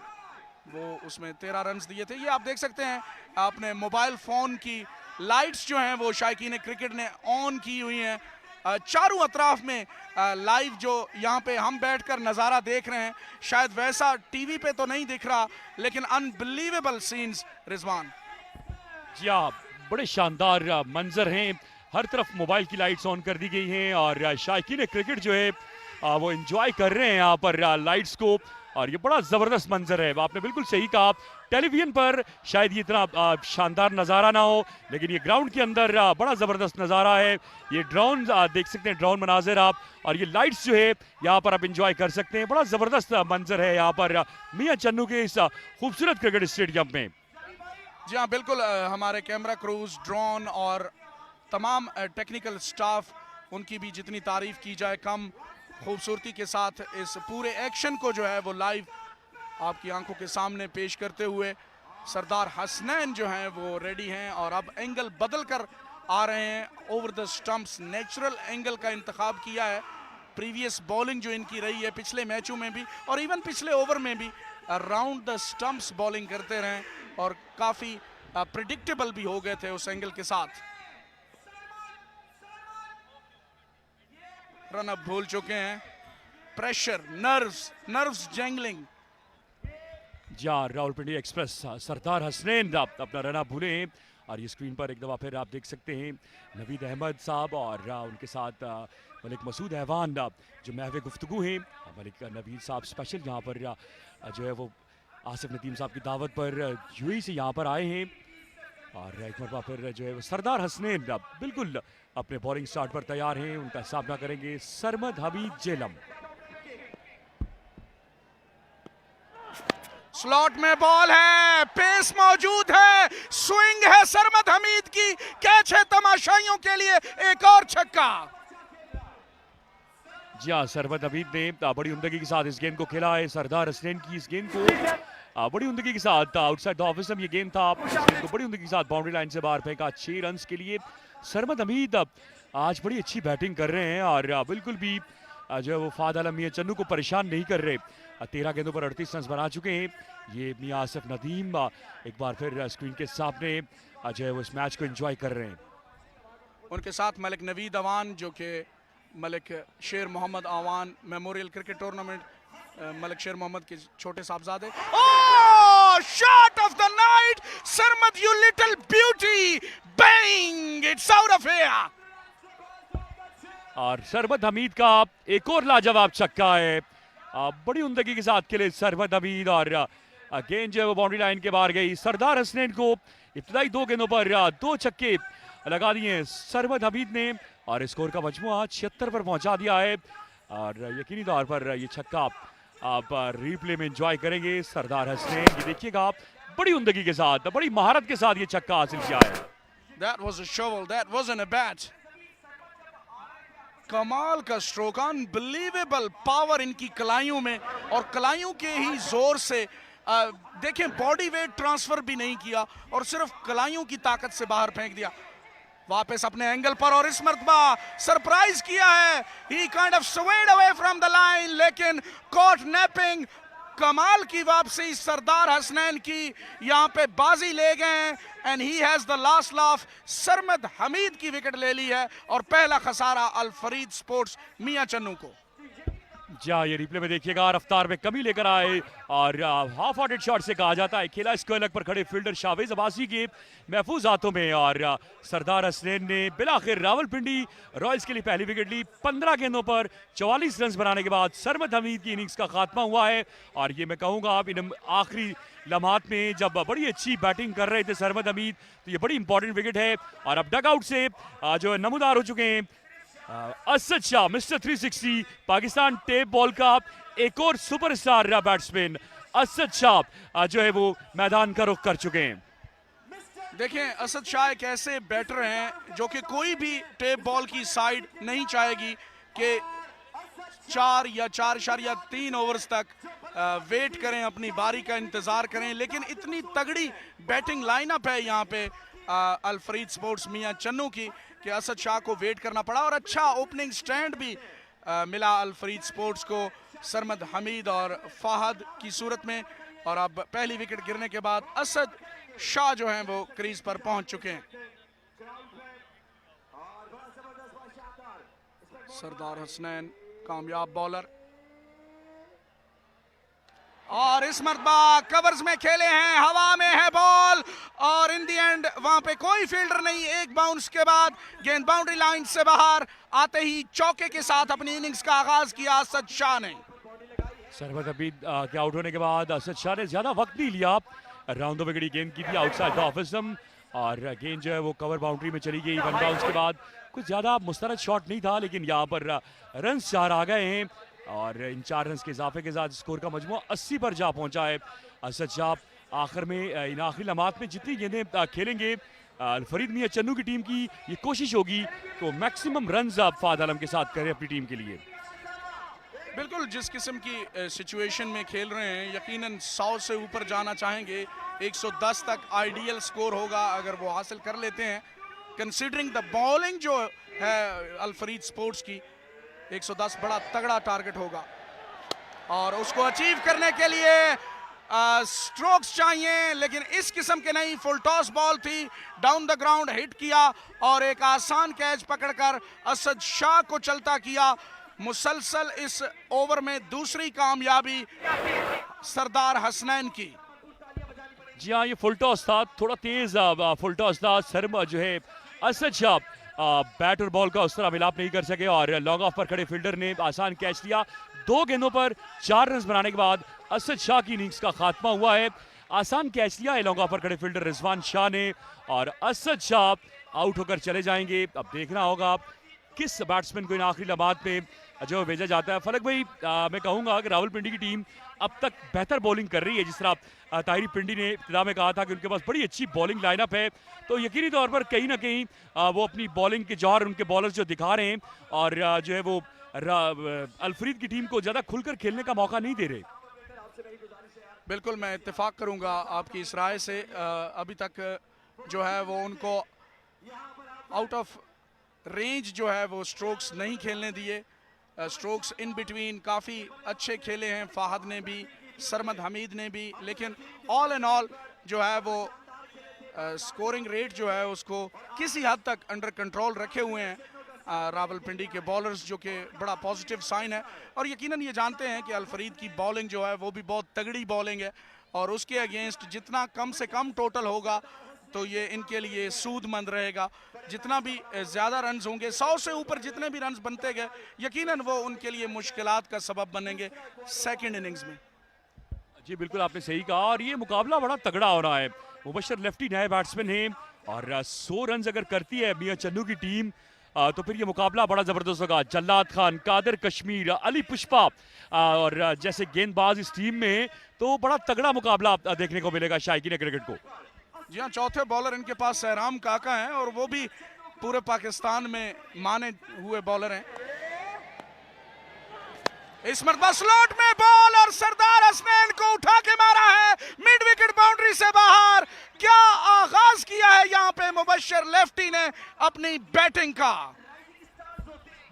वो उसमें 13 रन्स दिए थे। ये आप देख सकते हैं, आपने मोबाइल फोन की लाइट्स जो हैं वो शायकीन क्रिकेट ने ऑन की हुई हैं। चारों अतराफ में लाइव जो यहाँ पे हम बैठकर नज़ारा देख रहे हैं, शायद वैसा टीवी पे तो नहीं दिख रहा, लेकिन अनबिलीवेबल सीन्स रिजवान। जी हाँ, बड़े शानदार मंजर हैं, हर तरफ मोबाइल की लाइट्स ऑन कर दी गई हैं और शायकीन क्रिकेट जो है वो एंजॉय कर रहे हैं यहाँ पर लाइट्स को, और ये बड़ा ज़बरदस्त मंजर है। आपने बिल्कुल सही कहा, टेलीविजन पर शायद ये इतना शानदार नज़ारा ना हो, लेकिन ये ग्राउंड के अंदर बड़ा ज़बरदस्त नज़ारा है। ये ड्रोन देख सकते हैं, ड्रोन मनाजिर आप, और ये लाइट्स जो है यहाँ पर आप इंजॉय कर सकते हैं। बड़ा ज़बरदस्त मंजर है यहाँ पर मियां चन्नू के इस खूबसूरत क्रिकेट स्टेडियम में। जी हाँ, बिल्कुल, हमारे कैमरा क्रूज, ड्रोन और तमाम टेक्निकल स्टाफ, उनकी भी जितनी तारीफ की जाए कम। खूबसूरती के साथ इस पूरे एक्शन को जो है वो लाइव आपकी आंखों के सामने पेश करते हुए सरदार हसनैन जो हैं वो रेडी हैं और अब एंगल बदल कर आ रहे हैं। Over the stumps natural angle का इंतखाब किया है। प्रीवियस बॉलिंग जो इनकी रही है पिछले मैचों में भी और इवन पिछले ओवर में भी अराउंड द स्टंप्स बॉलिंग करते रहे और काफ़ी प्रिडिक्टेबल भी हो गए थे उस एंगल के साथ। रन अप भूल चुके हैं, प्रेशर, नर्व्स जैंगलिंग। जहाँ रावलपिंडी एक्सप्रेस सरदार हसनैन अपना रन अप भूले हैं और ये स्क्रीन पर एक दफ़ा फिर आप देख सकते हैं नवीद अहमद साहब और उनके साथ मलिक मसूद ऐवान जो महवे गुफ्तगू हैं। मलिक नवीद साहब स्पेशल यहाँ पर जो है वो आसिफ नदीम साहब की दावत पर यूएई से यहाँ पर आए हैं और एक मरतबा फिर जो है वो सरदार हसनैन बिल्कुल अपने बॉलिंग स्टार्ट पर तैयार हैं। उनका सामना करेंगे सरमद हमीद जेलम। स्लॉट में बॉल है, पेस मौजूद है, स्विंग है सरमद हमीद की, कैच है तमाशाइयों के लिए, एक और छक्का। जी हाँ, सरमद हमीद ने बड़ी उम्दगी के साथ इस गेंद को खेला है। सरदार हसनैन की इस गेंद को बड़ी उम्दगी के साथ आउटसाइड द ऑफ स्टंप ये गेंद था, इस गेंद को बड़ी उम्दगी के साथ बाउंड्री लाइन से बाहर फेंका 6 रन्स के लिए। सरमद हमीद आज बड़ी अच्छी बैटिंग कर रहे हैं और बिल्कुल भी जो है वो फहद आलम मियां चन्नू को परेशान नहीं कर रहे। 13 गेंदों पर 38 रन बना चुके हैं। ये मियां आसिफ नदीम एक बार फिर स्क्रीन के सामने जो है वो इस मैच को एंजॉय कर रहे हैं। उनके साथ मलिक नवीद अवान जो कि Malik Sher Mohammad Awan memorial cricket tournament, Malik Sher Mohammad के छोटे साहबजादे। Shot of the night, Sarmad you little beauty, bang, it's out of air. और सरमद हमीद का एक और लाजवाब छक्का है। बड़ी उमदगी के साथ खेले सरमद हमीद और गेंद जो है वो बाउंड्री लाइन के बाहर गई। सरदार हसनैन को इब्तदाई 2 गेंदों पर 2 छक्के लगा दिए सरमद हमीद ने और स्कोर का मजमुआ 76 पर पहुंचा दिया है। और यकीनी तौर पर ये छक्का आप रिप्ले में एंजॉय करेंगे। सरदार हसनैन ये देखिएगा आप बड़ी उमदगी के साथ, बड़ी महारत के साथ ये छक्का हासिल किया है। That was a shovel, that wasn't a bat. कमाल का स्ट्रोक, अनबिलीवेबल पावर इनकी कलाइयों में और कलाइयों के ही जोर से देखें बॉडी वेट ट्रांसफर भी नहीं किया और सिर्फ कलाइयों की ताकत से बाहर फेंक दिया वापस अपने एंगल पर। और इस मर्तबा सरप्राइज किया है, he kind of swayed away from the line लेकिन कॉट नैपिंग। कमाल की वापसी सरदार हसनैन की, यहां पे बाजी ले गए हैं and he has the last laugh. Sarmad Hamid की विकेट ले ली है और पहला खसारा अल फरीद स्पोर्ट्स मियां चन्नू को। जी हाँ, ये रिप्ले में देखिएगा रफ्तार में कमी लेकर आए और हाफ हार्टेड शॉट से कहा जाता है खेला इसको अलग पर खड़े फील्डर शावेज अब्बासी के महफूज हाथों में और सरदार हसनैन ने बिलाखिर रावलपिंडी रॉयल्स के लिए पहली विकेट ली। 15 गेंदों पर 44 रन बनाने के बाद सरमद हमीद की इनिंग्स का खात्मा हुआ है। और ये मैं कहूँगा आप इन आखिरी लम्हात में जब बड़ी अच्छी बैटिंग कर रहे थे सरमद हमीद, तो ये बड़ी इंपॉर्टेंट विकेट है। और अब डगआउट से जो नमूदार हो चुके हैं Asad Shah, mister 360 Pakistan tape ball का एक और सुपरस्टार बैट्समैन असद शाह जो है वो मैदान का रुख कर चुके हैं। देखें असद शाह एक ऐसे बैटर हैं जो कि कोई भी टेप बॉल की साइड नहीं चाहेगी कि 4 या 4.3 ओवर्स तक वेट करें, अपनी बारी का इंतजार करें। लेकिन इतनी तगड़ी बैटिंग लाइनअप है यहाँ पे अल फरीद स्पोर्ट्स मियां चन्नू की कि असद शाह को वेट करना पड़ा और अच्छा ओपनिंग स्टैंड भी मिला अल फरीद स्पोर्ट्स को सरमद हमीद और फाहद की सूरत में। और अब पहली विकेट गिरने के बाद असद शाह जो हैं वो क्रीज पर पहुंच चुके हैं। सरदार हसनैन कामयाब बॉलर और इस मरतबा कवर्स में खेले हैं, हवा में है बॉल और इन दी एंड वहां पे कोई फील्डर नहीं। एक बाउंस के बाद गेंद बाउंड्री लाइन से बाहर आते ही चौके के साथ अपनी इनिंग्स का आगाज किया असद शाह ने। सरमद हमीद के आउट होने के बाद असद शाह ने ज्यादा वक्त नहीं लिया, राउंड विकेट गेंद की थी आउटसाइड द ऑफ स्टंप और गेंद जो है वो कवर बाउंड्री में चली गई। 1 बाउंस के बाद कुछ ज्यादा मुस्तरद शॉट नहीं था लेकिन यहाँ पर रन 4 आ गए हैं और इन 4 रन के इजाफे के साथ स्कोर का मजमुआ 80 पर जा पहुंचा है। असद शाह आखिर में इन आखिरी लम्हात में जितनी गेंदें खेलेंगे अल फरीद मियां चन्नू की टीम की ये कोशिश होगी तो मैक्सिमम रन्स आप फाद आलम के साथ करें अपनी टीम के लिए। बिल्कुल जिस किस्म की सिचुएशन में खेल रहे हैं यकीनन 100 से ऊपर जाना चाहेंगे। 110 तक आइडियल स्कोर होगा अगर वो हासिल कर लेते हैं। कंसीडरिंग द बॉलिंग जो है अल फरीद स्पोर्ट्स की 110 बड़ा तगड़ा टारगेट होगा और उसको अचीव करने के लिए स्ट्रोक्स चाहिए लेकिन इस किस्म के नहीं। फुल टॉस बॉल थी, डाउन द ग्राउंड हिट किया और एक आसान कैच पकड़कर असद शाह को चलता किया। मुसलसल इस ओवर में दूसरी कामयाबी सरदार हसनैन की। जी हाँ, ये फुल टॉस था, थोड़ा तेज फुल टॉस था। सरम जो है असद शाह बैट और बॉल का उस तरह मिलाप नहीं कर सके और लॉन्ग ऑफ पर खड़े फील्डर ने आसान कैच लिया। 2 गेंदों पर 4 रन बनाने के बाद असद शाह की इनिंग्स का खात्मा हुआ है। आसान कैच लिया है लॉन्ग ऑफ पर खड़े फील्डर रिजवान शाह ने और असद शाह आउट होकर चले जाएंगे। अब देखना होगा किस बैट्समैन को इन आखिरी लम्हात में जो भेजा जाता है। फलक भाई मैं कहूँगा कि रावलपिंडी की टीम अब तक बेहतर बॉलिंग कर रही है। जिस तरह ताहिर पिंडी ने इब्तिदा में कहा था कि उनके पास बड़ी अच्छी बॉलिंग लाइनअप है तो यकीनी तौर पर कहीं ना कहीं वो अपनी बॉलिंग के जौहर उनके बॉलर्स जो दिखा रहे हैं और जो है वो अल फरीद की टीम को ज़्यादा खुलकर खेलने का मौका नहीं दे रहे। बिल्कुल मैं इत्तेफाक करूंगा आपकी इस राय से। अभी तक जो है वो उनको आउट ऑफ रेंज जो है वो स्ट्रोक्स नहीं खेलने दिए। स्ट्रोक्स इन बिटवीन काफ़ी अच्छे खेले हैं फाहद ने भी, सरमद हमीद ने भी, लेकिन ऑल एंड ऑल जो है वो स्कोरिंग रेट जो है उसको किसी हद तक अंडर कंट्रोल रखे हुए हैं रावलपिंडी के बॉलर्स, जो कि बड़ा पॉजिटिव साइन है। और यकीनन ये जानते हैं कि अल फरीद की बॉलिंग जो है वो भी बहुत तगड़ी बॉलिंग है और उसके अगेंस्ट जितना कम से कम टोटल होगा तो ये इनके लिए सूदमंद रहेगा। जितना भी ज़्यादा रन्स होंगे, 100 से ऊपर जितने भी रन्स बनते गए, यकीनन वो उनके लिए मुश्किलात का सबब बनेंगे सेकंड इनिंग्स में। जी बिल्कुल आपने सही कहा, और ये मुकाबला बड़ा तगड़ा हो रहा है। मुबशर लेफ्टी नए बैट्समैन हैं, और 100 रन अगर करती है मियां चन्नू की टीम तो फिर ये मुकाबला बड़ा ज़बरदस्त होगा। जल्लाद खान, कादिर कश्मीर, अली पुष्पा और जैसे गेंदबाज इस टीम में, तो बड़ा तगड़ा मुकाबला देखने को मिलेगा शायकीन क्रिकेट को। जी हाँ, चौथे बॉलर इनके पास सहराम काका हैं, और वो भी पूरे पाकिस्तान में माने हुए बॉलर हैं। इस मरतबा स्लॉट में बॉल, और सरदार हसनैन को उठा के मारा है मिड विकेट बाउंड्री से बाहर। क्या आगाज किया है यहाँ पे मुबशर लेफ्टी ने अपनी बैटिंग का।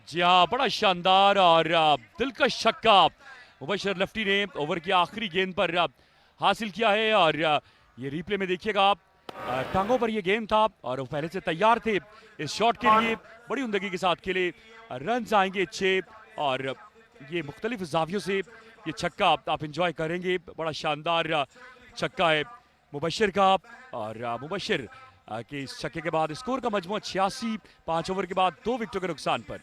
जी हाँ, बड़ा शानदार और दिलकश छक्का मुबशर लेफ्टी ने ओवर की आखिरी गेंद पर हासिल किया है। और ये रिप्ले में देखिएगा आप, टांगों पर ये गेंद था और वो पहले से तैयार थे इस शॉट के लिए। बड़ी उमदगी के साथ खेले, रन आएंगे अच्छे, और ये मुख्तलिफ जावियों से ये छक्का आप इंजॉय करेंगे। बड़ा शानदार छक्का है मुबशर का, और मुबशर के इस छक्के के बाद स्कोर का मजमू 86, 5 ओवर के बाद 2 विकेटों के नुकसान पर।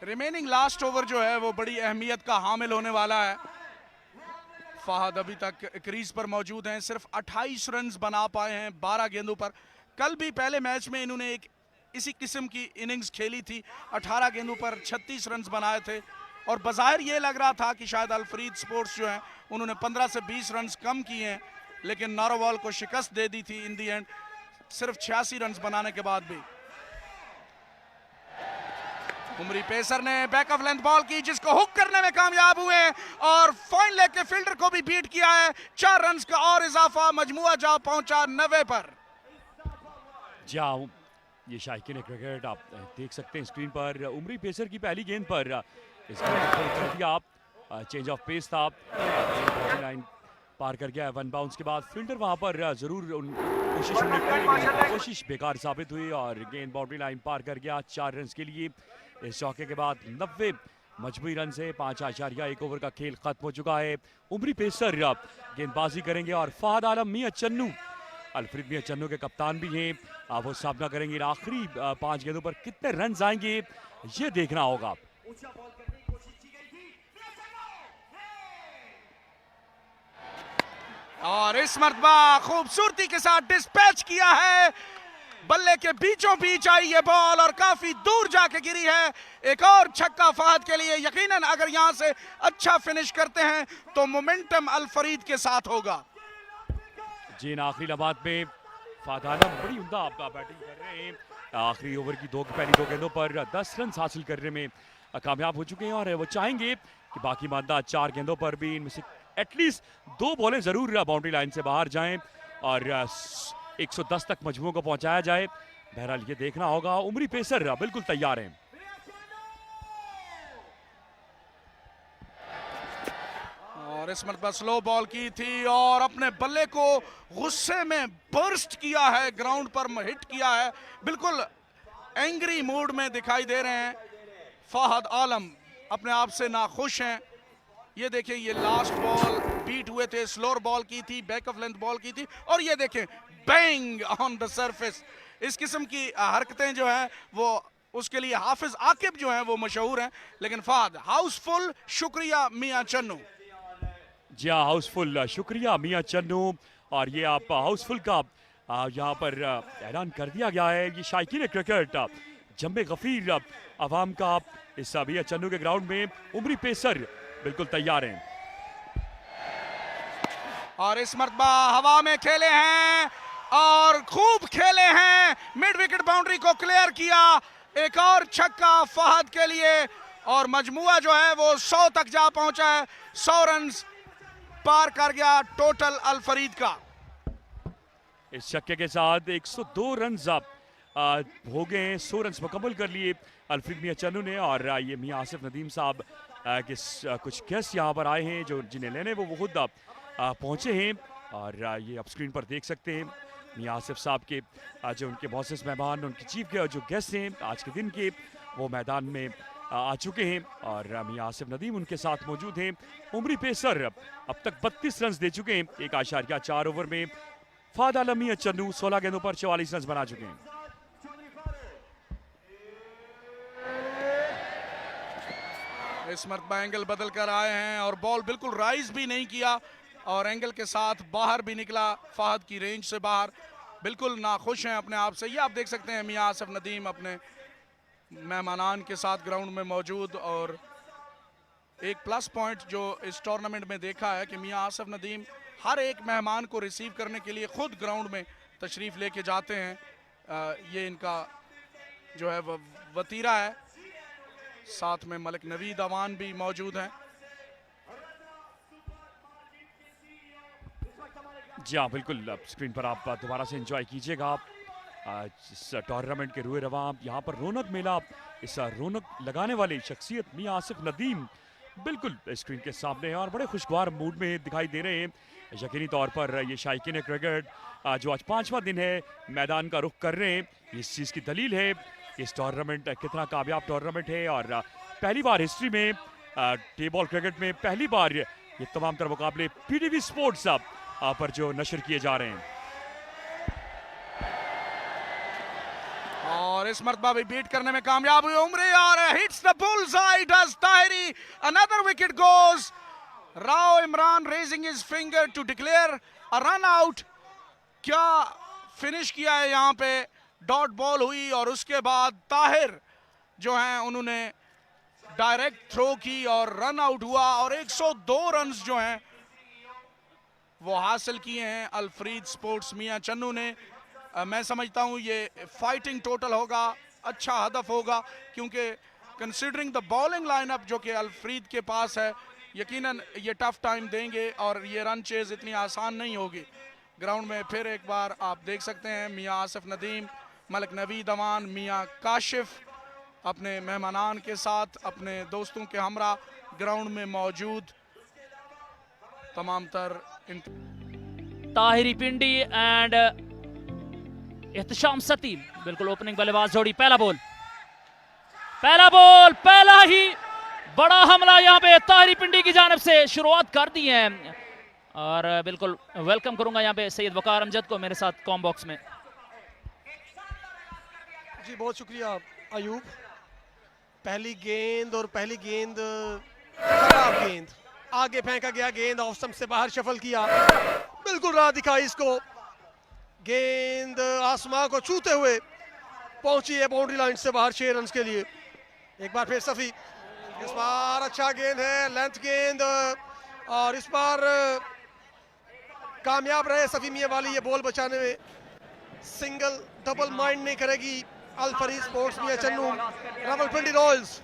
रिमेनिंग लास्ट ओवर जो है वो बड़ी अहमियत का हामिल होने वाला है। फहद अभी तक क्रीज पर मौजूद हैं, सिर्फ 28 रन्स बना पाए हैं 12 गेंदों पर। कल भी पहले मैच में इन्होंने एक इसी किस्म की इनिंग्स खेली थी, 18 गेंदों पर 36 रन्स बनाए थे, और बज़ाहिर ये लग रहा था कि शायद अल्फरीद स्पोर्ट्स जो है उन्होंने 15 से 20 रन्स कम किए हैं, लेकिन नारोवाल को शिकस्त दे दी थी इन दी एंड, सिर्फ 86 रन्स बनाने के बाद भी। उमरी पेसर ने बैक ऑफ लेंथ बॉल की, जिसको हुक करने में कामयाब हुए, और फाइन लेग के फील्डर को भी बीट किया है। 4 रन्स का और इजाफा, मजमुआ जा पहुंचा 90 पर। जाओ, ये शायकीन क्रिकेट आप देख सकते हैं स्क्रीन पर। उमरी पेसर की पहली गेंद पर इस गेंद आप चेंज ऑफ पेस था, लाइन पार कर गया 1 बाउंस के बाद। फील्डर वहां पर जरूर कोशिश बेकार साबित हुई, और गेंद बाउंड्री लाइन पार कर गया 4 रन के लिए। इस चौके के बाद 90 मजबूरी रन से 5.1 ओवर का खेल खत्म हो चुका है। उमरी पेसर गेंदबाजी करेंगे, और फहद आलम मियां चन्नू, अल्फरीद मियां चन्नू के कप्तान भी हैं, वो सामना करेंगे। आखिरी 5 गेंदों पर कितने रन आएंगे ये देखना होगा। और इस मरतबा खूबसूरती के साथ डिस्पैच किया है, बल्ले के बीचों बीच आई ये बॉल और काफी दूर जाके गिरी है। एक और छक्का फहद के लिए। यकीनन अगर यहां से अच्छा फिनिश करते हैं तो मोमेंटम अल्फरीद के साथ होगा। जी, आखिरी लम्हात में फहद आलम बड़ी उम्दा बैटिंग कर रहे हैं। आखिरी ओवर की पहली 2 गेंदों पर 10 रन हासिल करने में कामयाब हो चुके हैं, और वो चाहेंगे कि बाकी मानदा 4 गेंदों पर भी इनमें से एटलीस्ट 2 बॉलें जरूर बाउंड्री लाइन से बाहर जाएं, और 110 तक मजमू को पहुंचाया जाए। बहरहाल ये देखना होगा। उमरी पेसर बिल्कुल तैयार हैं। और इस मरतबा स्लो बॉल की थी, और अपने बल्ले को गुस्से में बर्स्ट किया है, ग्राउंड पर हिट किया है। बिल्कुल एंग्री मूड में दिखाई दे रहे हैं फहद आलम, अपने आप से नाखुश हैं। ये देखें, ये लास्ट बॉल बीट हुए थे, स्लोअर बॉल की थी, बैक ऑफ लेंथ बॉल की थी, और ये देखें बैंग ऑन द सरफेस। इस किस्म की हरकतें जो है वो उसके लिए हाफिज आकिब जो हैं वो मशहूर हैं, लेकिन फहद हाउसफुल शुक्रिया मियां चन्नू। जी हाँ, हाउसफुल शुक्रिया मियां चन्नू, और ये आप हाउसफुल का यहाँ पर ऐलान कर दिया गया है। ये शायकीन क्रिकेट जम्मे गफीर अवाम का इस मियां चन्नू के ग्राउंड में उमरी पेसर बिल्कुल तैयार हैं। और इस मरतबा हवा में खेले हैं और खूब खेले हैं, मिड विकेट बाउंड्री को क्लियर किया। एक और छक्का फहद के लिए, और मजमुआ जो है वो 100 तक जा पहुंचा है। 100 रन पार कर गया टोटल अल फरीद का। इस छक्के के साथ 102 रन हो गए, 100 रन मुकम्मल कर लिए अलफरीद मियां चन्नू ने। और ये मियां आसिफ नदीम साहब के कुछ गेस्ट यहाँ पर आए हैं जो जिन्हें लेने वो खुद पहुँचे हैं। और ये आप स्क्रीन पर देख सकते हैं मियां आसिफ साहब के जो उनके बहुत मेहमान, उनके चीफ जो गेस्ट हैं आज के दिन के, वो मैदान में आ चुके हैं। और मियां आसिफ नदीम उनके साथ मौजूद हैं। उमरी पेसर अब तक 32 रन दे चुके हैं 1.4 ओवर में। फाद आलम मियां चन्नू 16 गेंदों पर 44 रन बना चुके हैं। इस मरतबा एंगल बदल कर आए हैं और बॉल बिल्कुल राइज भी नहीं किया और एंगल के साथ बाहर भी निकला, फाहद की रेंज से बाहर। बिल्कुल नाखुश हैं अपने आप से। ये आप देख सकते हैं मियां आसिफ नदीम अपने मेहमानान के साथ ग्राउंड में मौजूद। और एक प्लस पॉइंट जो इस टूर्नामेंट में देखा है कि मियां आसिफ नदीम हर एक मेहमान को रिसीव करने के लिए खुद ग्राउंड में तशरीफ़ लेके जाते हैं। ये इनका जो है वतीरा है। साथ में मलिक नवीद अवान भी मौजूद हैं। जी हाँ, बिल्कुल स्क्रीन पर आप दोबारा से एंजॉय कीजिएगा आप इस टूर्नामेंट के रुए रवां। यहाँ पर रौनक मेला, इस रौनक लगाने वाली शख्सियत मियां आसिफ नदीम बिल्कुल स्क्रीन के सामने हैं और बड़े खुशगवार मूड में दिखाई दे रहे हैं। यकीनी तौर पर ये शायकीन क्रिकेट जो आज 5वां दिन है मैदान का रुख कर रहे हैं, इस चीज़ की दलील है इस टूर्नामेंट कितना कामयाब टूर्नामेंट है। और पहली बार हिस्ट्री में टेबल क्रिकेट में पहली बार ये तमाम तरह मुकाबले PTV स्पोर्ट्स पर जो नशर किए जा रहे हैं। और इस मरतबा भी बीट करने में कामयाब हुई उमरी और hits the bullseye, does Tahiri, another wicket goes. Rao Imran raising his finger to declare a run out. क्या फिनिश किया है यहाँ पे, डॉट बॉल हुई और उसके बाद ताहिर जो हैं उन्होंने डायरेक्ट थ्रो की और रन आउट हुआ। और 102 रन जो हैं वो हासिल किए हैं अलफरीद स्पोर्ट्स मियां चन्नू ने। मैं समझता हूँ ये फाइटिंग टोटल होगा, अच्छा हदफ होगा, क्योंकि कंसीडरिंग द बॉलिंग लाइनअप जो कि अलफरीद के पास है, यकीनन ये टफ टाइम देंगे और ये रन चेज इतनी आसान नहीं होगी। ग्राउंड में फिर एक बार आप देख सकते हैं मियां आसिफ नदीम, मलिक नवीद अवान, मियां काशिफ अपने मेहमानान के साथ, अपने दोस्तों के हमरा ग्राउंड में मौजूद। तमाम तर ताहिरी पिंडी एंड एहतशाम सती बिल्कुल ओपनिंग बल्लेबाज जोड़ी। पहला बॉल, पहला ही बड़ा हमला यहाँ पे ताहिरी पिंडी की जानिब से शुरुआत कर दी है। और बिल्कुल वेलकम करूंगा यहाँ पे सैयद वकार अमजद को मेरे साथ कॉम बॉक्स में। जी बहुत शुक्रिया अयूब। पहली गेंद खराब गेंद, आगे फेंका गया गेंद, ऑफ स्टंप से बाहर शफल किया, बिल्कुल राह दिखाई इसको। गेंद आसमां को छूते हुए पहुंची है बाउंड्री लाइन से बाहर 6 रन के लिए। एक बार फिर सफी, इस बार अच्छा गेंद है, लेंथ गेंद, और इस बार कामयाब रहे सफी मियां वाली ये बॉल बचाने में। सिंगल डबल माइंड नहीं करेगी अल फरीद स्पोर्ट्स मियां चन्नू रावलपिंडी रॉयल्स।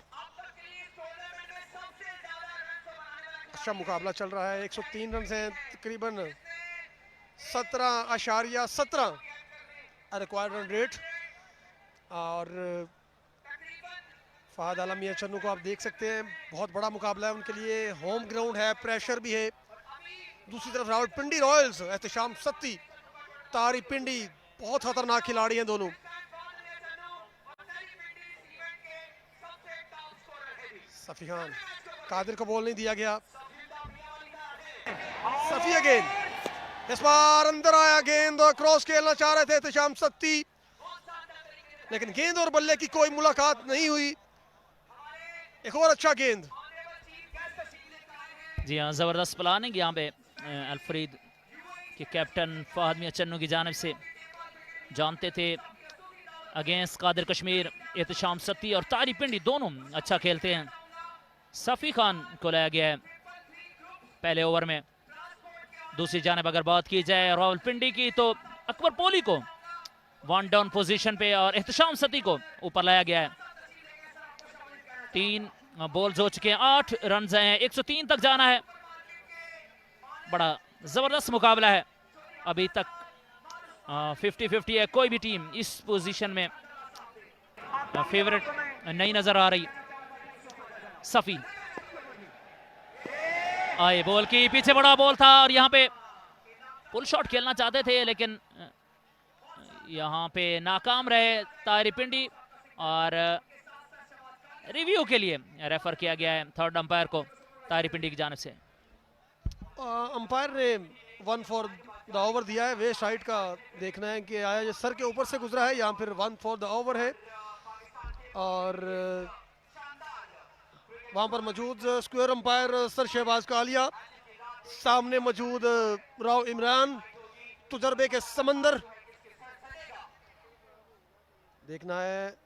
अच्छा मुकाबला चल रहा है। 103 रन हैं, तकरीबन 17.17 रिक्वायर्ड रन रेट। और फाद आलम मियां चन्नू को आप देख सकते हैं, बहुत बड़ा मुकाबला है उनके लिए, होम ग्राउंड है, प्रेशर भी है। दूसरी तरफ रावलपिंडी रॉयल्स, एहतशाम सत्ती, ताहिरी पिंडी, बहुत खतरनाक खिलाड़ी हैं दोनों। सफी खान, कादिर को बॉल नहीं दिया गया। सफी अगेन, इस बार अंदर आया गेंद, क्रॉस खेलना चाह रहे थे एहतशाम सत्ती, लेकिन गेंद और बल्ले की कोई मुलाकात नहीं हुई। एक और अच्छा गेंद। जी हाँ, जबरदस्त प्लानिंग यहाँ पे अलफरीद के कैप्टन फाहद मियां चन्नू की जानिब से। जानते थे अगेंस्ट कादिर कश्मीर एहतशाम सत्ती और ताहिरी पिंडी दोनों अच्छा खेलते हैं। सफ़ी खान को लाया गया है पहले ओवर में। दूसरी जानिब अगर बात की जाए रावलपिंडी की, तो अकबर पोली को 1 डाउन पोजीशन पे और एहतशाम सत्ती को ऊपर लाया गया है। 3 बॉल्स हो चुके हैं, 8 रन हैं, 103 तक जाना है। बड़ा जबरदस्त मुकाबला है अभी तक। 50-50 है, कोई भी टीम इस पोजीशन में फेवरेट नहीं नजर आ रही। सफी आए बॉल की, पीछे बड़ा बॉल था और यहाँ पे पुल शॉट खेलना चाहते थे लेकिन यहाँ पे नाकाम रहे ताहिर पिंडी और रिव्यू के लिए रेफर किया गया है थर्ड अंपायर को ताहिर पिंडी की जानिब से। अंपायर ने 1 फॉर द ओवर दिया है। वे साइड का देखना है कि आया ये सर के ऊपर से गुजरा है या फिर 1 फॉर द ओवर है। और वहां पर मौजूद square umpire sir Shahbaz Kalia, सामने मौजूद राव इमरान, तजुर्बे के समंदर। देखना है,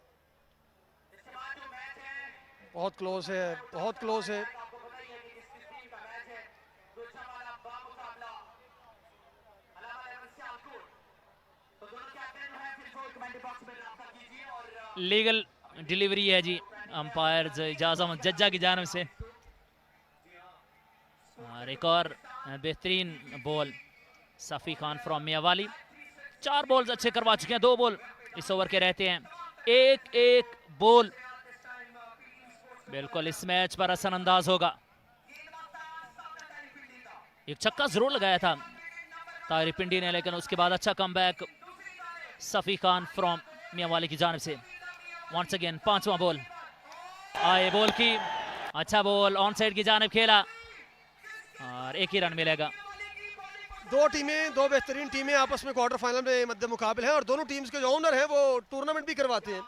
बहुत क्लोज है, बहुत क्लोज है। लीगल डिलीवरी है जी अंपायर इजाज अहमद जज्जा की जानिब से। और एक और बेहतरीन ball Safi Khan from Mianwali. 4 balls अच्छे करवा चुके हैं, 2 बॉल इस ओवर के रहते हैं। एक बॉल बिल्कुल इस मैच पर असरअंदाज होगा। एक छक्का जरूर लगाया था ताहिर पिंडी ने, लेकिन उसके बाद अच्छा कमबैक सफ़ी खान फ्रॉम मियावाली की जानिब से। वंस अगेन 5वां बॉल आए बॉल की, अच्छा बॉल ऑन साइड की जानिब खेला और 1 ही रन मिलेगा। 2 टीमें, 2 बेहतरीन टीमें आपस में क्वार्टर फाइनल में मध्य मुकाबले हैं और दोनों टीम्स के जो ओनर हैं वो टूर्नामेंट भी करवाते हैं।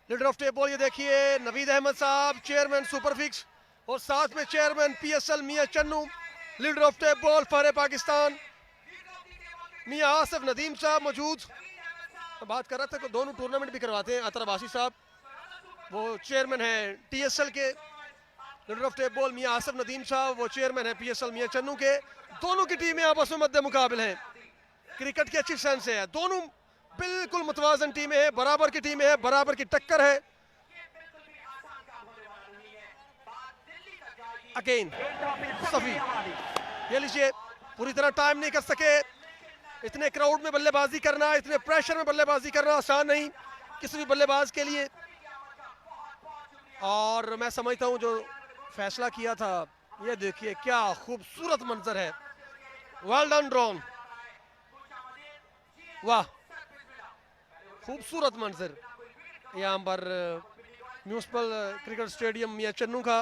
लीडर ऑफ टेबल ये देखिए नवीद अहमद साहब, चेयरमैन सुपरफिक्स, और साथ में chairman PSL Mian Channu. Leader of table फहरे पाकिस्तान मियां आसिफ नदीम साहब मौजूद। बात कर रहा था कि दोनों टूर्नामेंट भी करवाते हैं। अतर अब्बासी साहब वो चेयरमैन है TSL के। Leader of table Mian Asif Nadeem साहब वो चेयरमैन है PSL मियां चन्नू के। दोनों की टीमें आपस में मध्य मुकाबले हैं। क्रिकेट की अच्छी सेंस है, दोनों बिल्कुल मुतवाजन टीमें हैं, बराबर की टीमें हैं, बराबर की टक्कर है। अगेन सफी, ये लीजिए, पूरी तरह टाइम नहीं कर सके। इतने क्राउड में बल्लेबाजी करना, इतने प्रेशर में बल्लेबाजी करना आसान नहीं किसी भी बल्लेबाज के लिए। और मैं समझता हूं जो फैसला किया था, ये देखिए क्या खूबसूरत मंजर है। वेल डन ड्रोन, वाह खूबसूरत मंजर यहाँ पर म्यूनिसिपल क्रिकेट स्टेडियम मियां चन्नू का।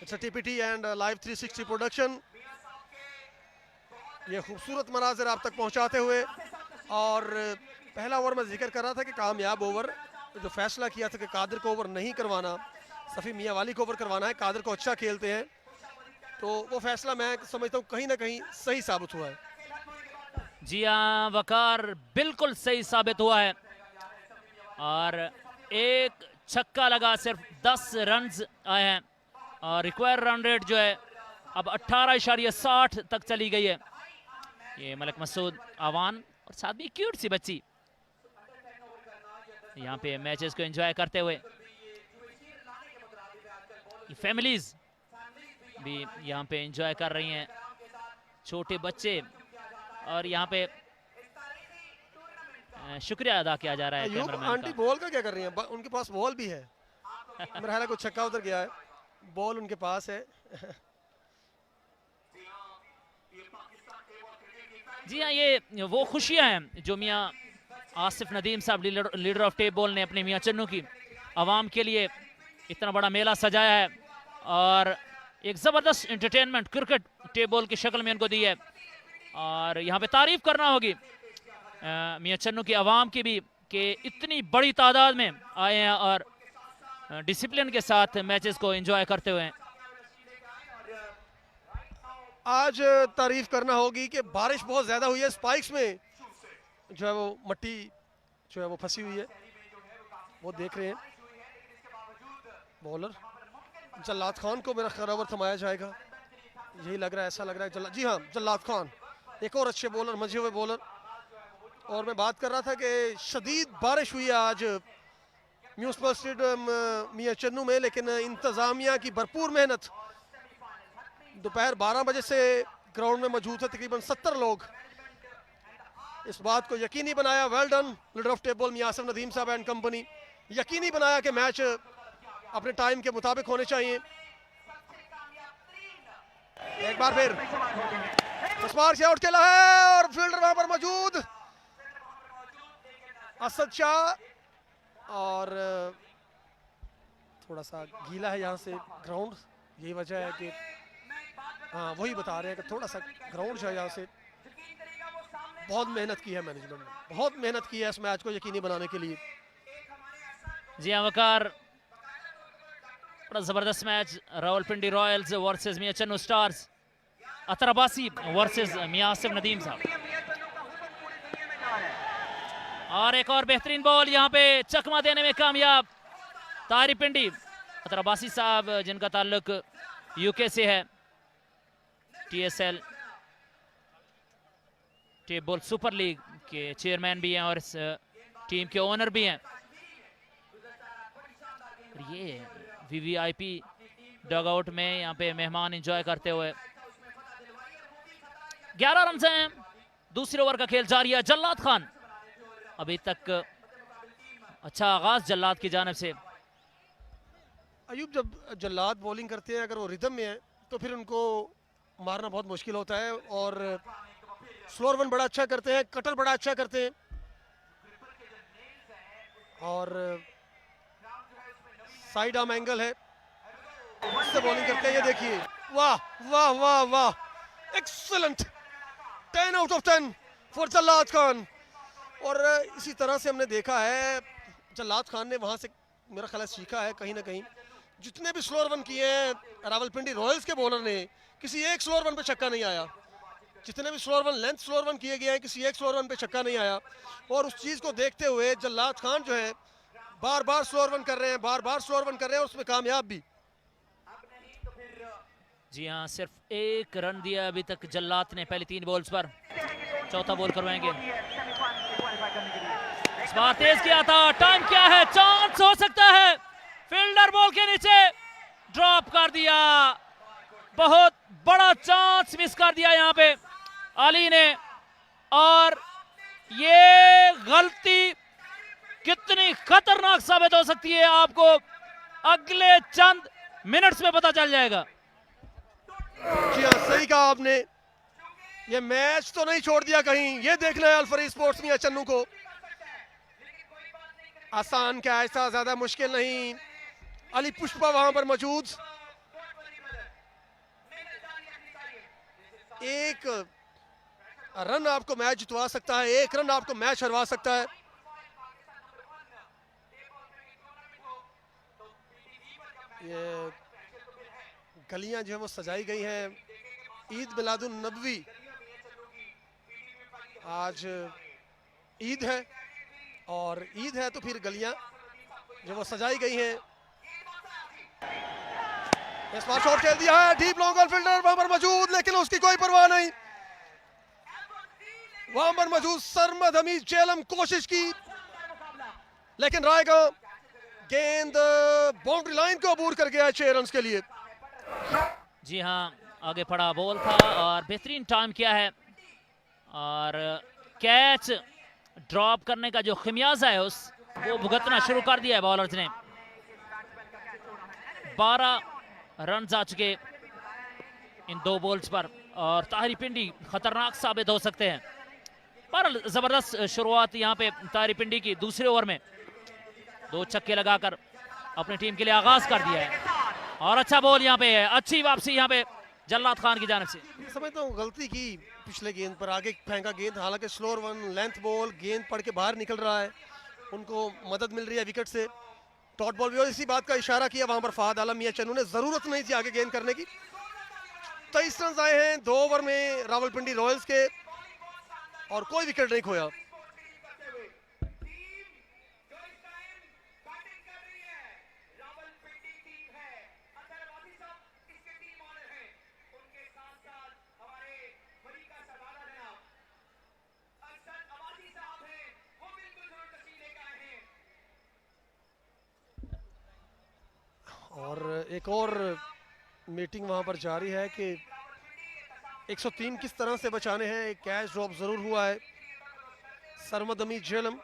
It's TPT and live 360 production. ये खूबसूरत मनाजिर आप तक पहुंचाते हुए, और पहला ओवर में जिक्र कर रहा था कि कामयाब ओवर जो फैसला किया था कि कादिर को ओवर नहीं करवाना, सफ़ी मियावाली को ओवर करवाना है, कादिर को अच्छा खेलते हैं, तो वो फैसला मैं समझता हूँ कहीं ना कहीं सही साबित हुआ है। जी हाँ वकार, बिल्कुल सही साबित हुआ है। और एक छक्का लगा, सिर्फ 10 रन्स आए हैं और रिक्वायर्ड रन रेट जो है अब 18.60 तक चली गई है। ये मलिक मसूद आवान और साथ भी क्यूट सी बच्ची यहाँ पे मैचेस को एंजॉय करते हुए। फैमिलीज भी यहाँ पे एंजॉय कर रही हैं, छोटे बच्चे। और यहाँ पे शुक्रिया अदा किया जा रहा है कैमरामैन आंटी का। बॉल का क्या कर रही हैं? उनके पास बॉल भी है। मेरा ख्याल है कुछ छक्का उधर गया है, बॉल उनके पास है। जी हाँ, ये वो खुशियां हैं जो मियाँ आसिफ नदीम साहब लीडर ऑफ टेबल ने अपने मियाँ चन्नू की आवाम के लिए इतना बड़ा मेला सजाया है और एक ज़बरदस्त एंटरटेनमेंट क्रिकेट टेबल की शक्ल में इनको दी है। और यहाँ पे तारीफ करना होगी मियाँ चन्नू की आवाम की भी कि इतनी बड़ी तादाद में आए हैं और डिसिप्लिन के साथ मैचेस को एंजॉय करते हुए। आज तारीफ करना होगी कि बारिश बहुत ज़्यादा हुई है, स्पाइक्स में जो है वो मट्टी जो है वो फंसी हुई है, वो देख रहे हैं। बॉलर जल्लाद खान को मेरा ख्याल ओवर थमाया जाएगा, यही लग रहा है, ऐसा लग रहा है। जी हाँ, जल्लाद खान एक और अच्छे बॉलर, मजे हुए बॉलर। और मैं बात कर रहा था कि शदीद बारिश हुई है आज म्यूनिसिपल स्टेडियम मियां चन्नू में, लेकिन इंतज़ामिया की भरपूर मेहनत दोपहर 12 बजे से ग्राउंड में मौजूद है, तकरीबन 70 लोग। इस बात को यकीनी बनाया, well done leader of table Mian Asif Nadeem साहब एंड कंपनी, यकीनी बनाया कि मैच अपने टाइम के मुताबिक होने चाहिए। एक बार फिर स्मार्ट से आउट खेला है और फील्डर वहां पर मौजूद असद शाह, और थोड़ा सा गीला है यहाँ से ग्राउंड, यही वजह है कि हाँ वही बता रहे हैं कि थोड़ा सा ग्राउंड जो है यहाँ से, बहुत मेहनत की है मैनेजमेंट ने, बहुत मेहनत की है इस मैच को यकीनी बनाने के लिए। जी हाँ वकार, बड़ा जबरदस्त मैच, रावलपिंडी रॉयल्स वर्सेस मियां चन्नू स्टार्स, अतर अब्बासी वर्सेस मियां आसिफ नदीम साहब। और एक और बेहतरीन बॉल यहाँ पे चकमा देने में कामयाब तारी पिंडी, अतर अब्बासी साहब जिनका ताल्लुक यूके से है, TSL टेबल सुपर लीग के चेयरमैन भी हैं और इस टीम के ओनर भी हैं। ये VVIP डगआउट में यहाँ पे मेहमान एंजॉय करते हुए। 11 रन हैं, दूसरे ओवर का खेल जारी है। जल्लाद खान अभी तक अच्छा आगाज जल्लाद की जानिब से। अयूब, जब जल्लाद बॉलिंग करते हैं अगर वो रिदम में है तो फिर उनको मारना बहुत मुश्किल होता है, और स्लोअर वन बड़ा अच्छा करते हैं, कटर बड़ा अच्छा करते हैं, और साइड आर्म एंगल है उससे बॉलिंग करते हैं। ये देखिए, वाह वाह वाह वाह, excellent, 10 out of 10 for Jallad Khan. और इसी तरह से हमने देखा है जल्लाद खान ने वहां से मेरा ख्याल सीखा है कहीं ना कहीं। जितने भी स्लोअर वन किए हैं रावलपिंडी रॉयल्स के बॉलर ने, किसी एक स्लोअर वन पे छक्का नहीं आया। जितने भी slower one, length slower one किए गए हैं, किसी एक स्लोअर वन पे छक्का नहीं आया। और उस चीज़ को देखते हुए जल्लाद खान जो है बार बार स्लोअर वन कर रहे हैं, बार बार स्लोअर वन कर रहे हैं, उसमें कामयाब भी। जी हाँ, सिर्फ एक रन दिया अभी तक जल्लाद ने पहली 3 बॉल्स पर। चौथा बॉल करवाएंगे। इस बार तेज किया था, टाइम क्या है, चांस हो सकता है, फील्डर बॉल के नीचे ड्रॉप कर दिया, बहुत बड़ा चांस मिस कर दिया यहाँ पे अली ने। और ये गलती कितनी खतरनाक साबित हो सकती है आपको अगले चंद मिनट्स में पता चल जाएगा। जी हाँ, सही कहा आपने, ये मैच तो नहीं छोड़ दिया कहीं। ये देखना है अल-फरीद स्पोर्ट्स मियां चन्नू को, आसान क्या, ऐसा ज्यादा मुश्किल नहीं। अली पुष्पा वहां पर मौजूद, एक रन आपको मैच जितवा सकता है, एक रन आपको मैच हरवा सकता है। ये गलियां जो है वो सजाई गई हैं, ईद मिलादुन नबवी, आज ईद है और ईद है तो फिर गलियां जो वो सजाई गई हैं। इस बार शॉट खेल दिया है, डीप लॉन्ग फील्डर वहां पर मौजूद, लेकिन उसकी कोई परवाह नहीं। वहां पर मौजूद सरमद हमीद जेलम, कोशिश की लेकिन रायगा गेंद बाउंड्री लाइन को अबूर कर गया 6 रन के लिए। जी हाँ, आगे पड़ा बॉल था और बेहतरीन टाइम किया है, और कैच ड्रॉप करने का जो खमियाजा है वो भुगतना शुरू कर दिया है बॉलर्स ने। 12 रन आ चुके इन 2 बॉल्स पर, और ताहिरी पिंडी खतरनाक साबित हो सकते हैं। पर जबरदस्त शुरुआत यहाँ पे ताहिरी पिंडी की, दूसरे ओवर में 2 छक्के लगाकर अपनी टीम के लिए आगाज कर दिया है। और अच्छा बॉल यहाँ पे है, अच्छी वापसी यहाँ पे जल्लाद खान की जानिब से। समझता हूँ गलती की पिछले गेंद पर, आगे फेंका गेंद, हालांकि स्लोअर वन लेंथ बॉल, गेंद पड़ के बाहर निकल रहा है, उनको मदद मिल रही है विकेट से। डॉट बॉल भी, और इसी बात का इशारा किया वहां पर फहद आलम मियां चन्नू ने, जरूरत नहीं थी आगे गेंद करने की। 23 रन आए हैं 2 ओवर में रावलपिंडी रॉयल्स के, और कोई विकेट नहीं खोया। और एक और मीटिंग वहां पर जारी है कि 103 किस तरह से बचाने हैं। एक कैच ड्रॉप जरूर हुआ है। सरमद हमीद झेलम,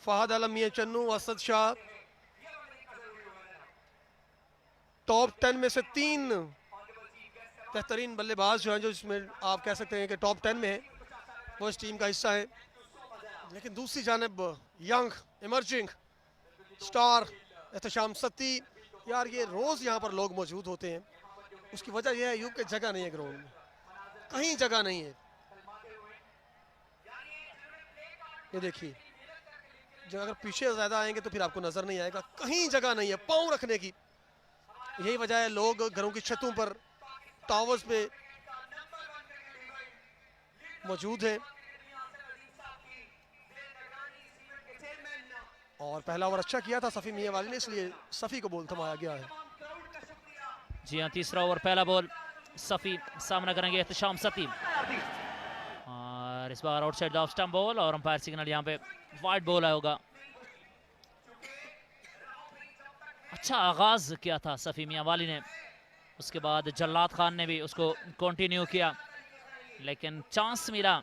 फहद आलम मियां चन्नू, असद शाह टॉप 10 में से 3 बेहतरीन बल्लेबाज जो हैं, जो इसमें आप कह सकते हैं कि टॉप 10 में है, वो इस टीम का हिस्सा है। लेकिन दूसरी जानिब young emerging star Ehtesham Satti, यार ये रोज यहाँ पर लोग मौजूद होते हैं। उसकी वजह यह है यूं कि जगह नहीं है ग्राउंड में, कहीं जगह नहीं है। ये देखिए, जब अगर पीछे ज्यादा आएंगे तो फिर आपको नजर नहीं आएगा, कहीं जगह नहीं है पाँव रखने की। यही वजह है लोग घरों की छतों पर, टावर्स पे मौजूद हैं। और पहला ओवर अच्छा किया था सफ़ी मियां वाली ने, इसलिए सफ़ी को बॉल थमाया गया है। जी हाँ, तीसरा ओवर पहला बॉल सफ़ी सामना करेंगे एहतशाम सती, और इस बार outside the off stump ball, और अंपायर सिग्नल यहाँ पे वाइड बॉल आया होगा। अच्छा आगाज किया था सफ़ी मियां वाली ने, उसके बाद जल्लाद खान ने भी उसको कंटिन्यू किया, लेकिन चांस मिला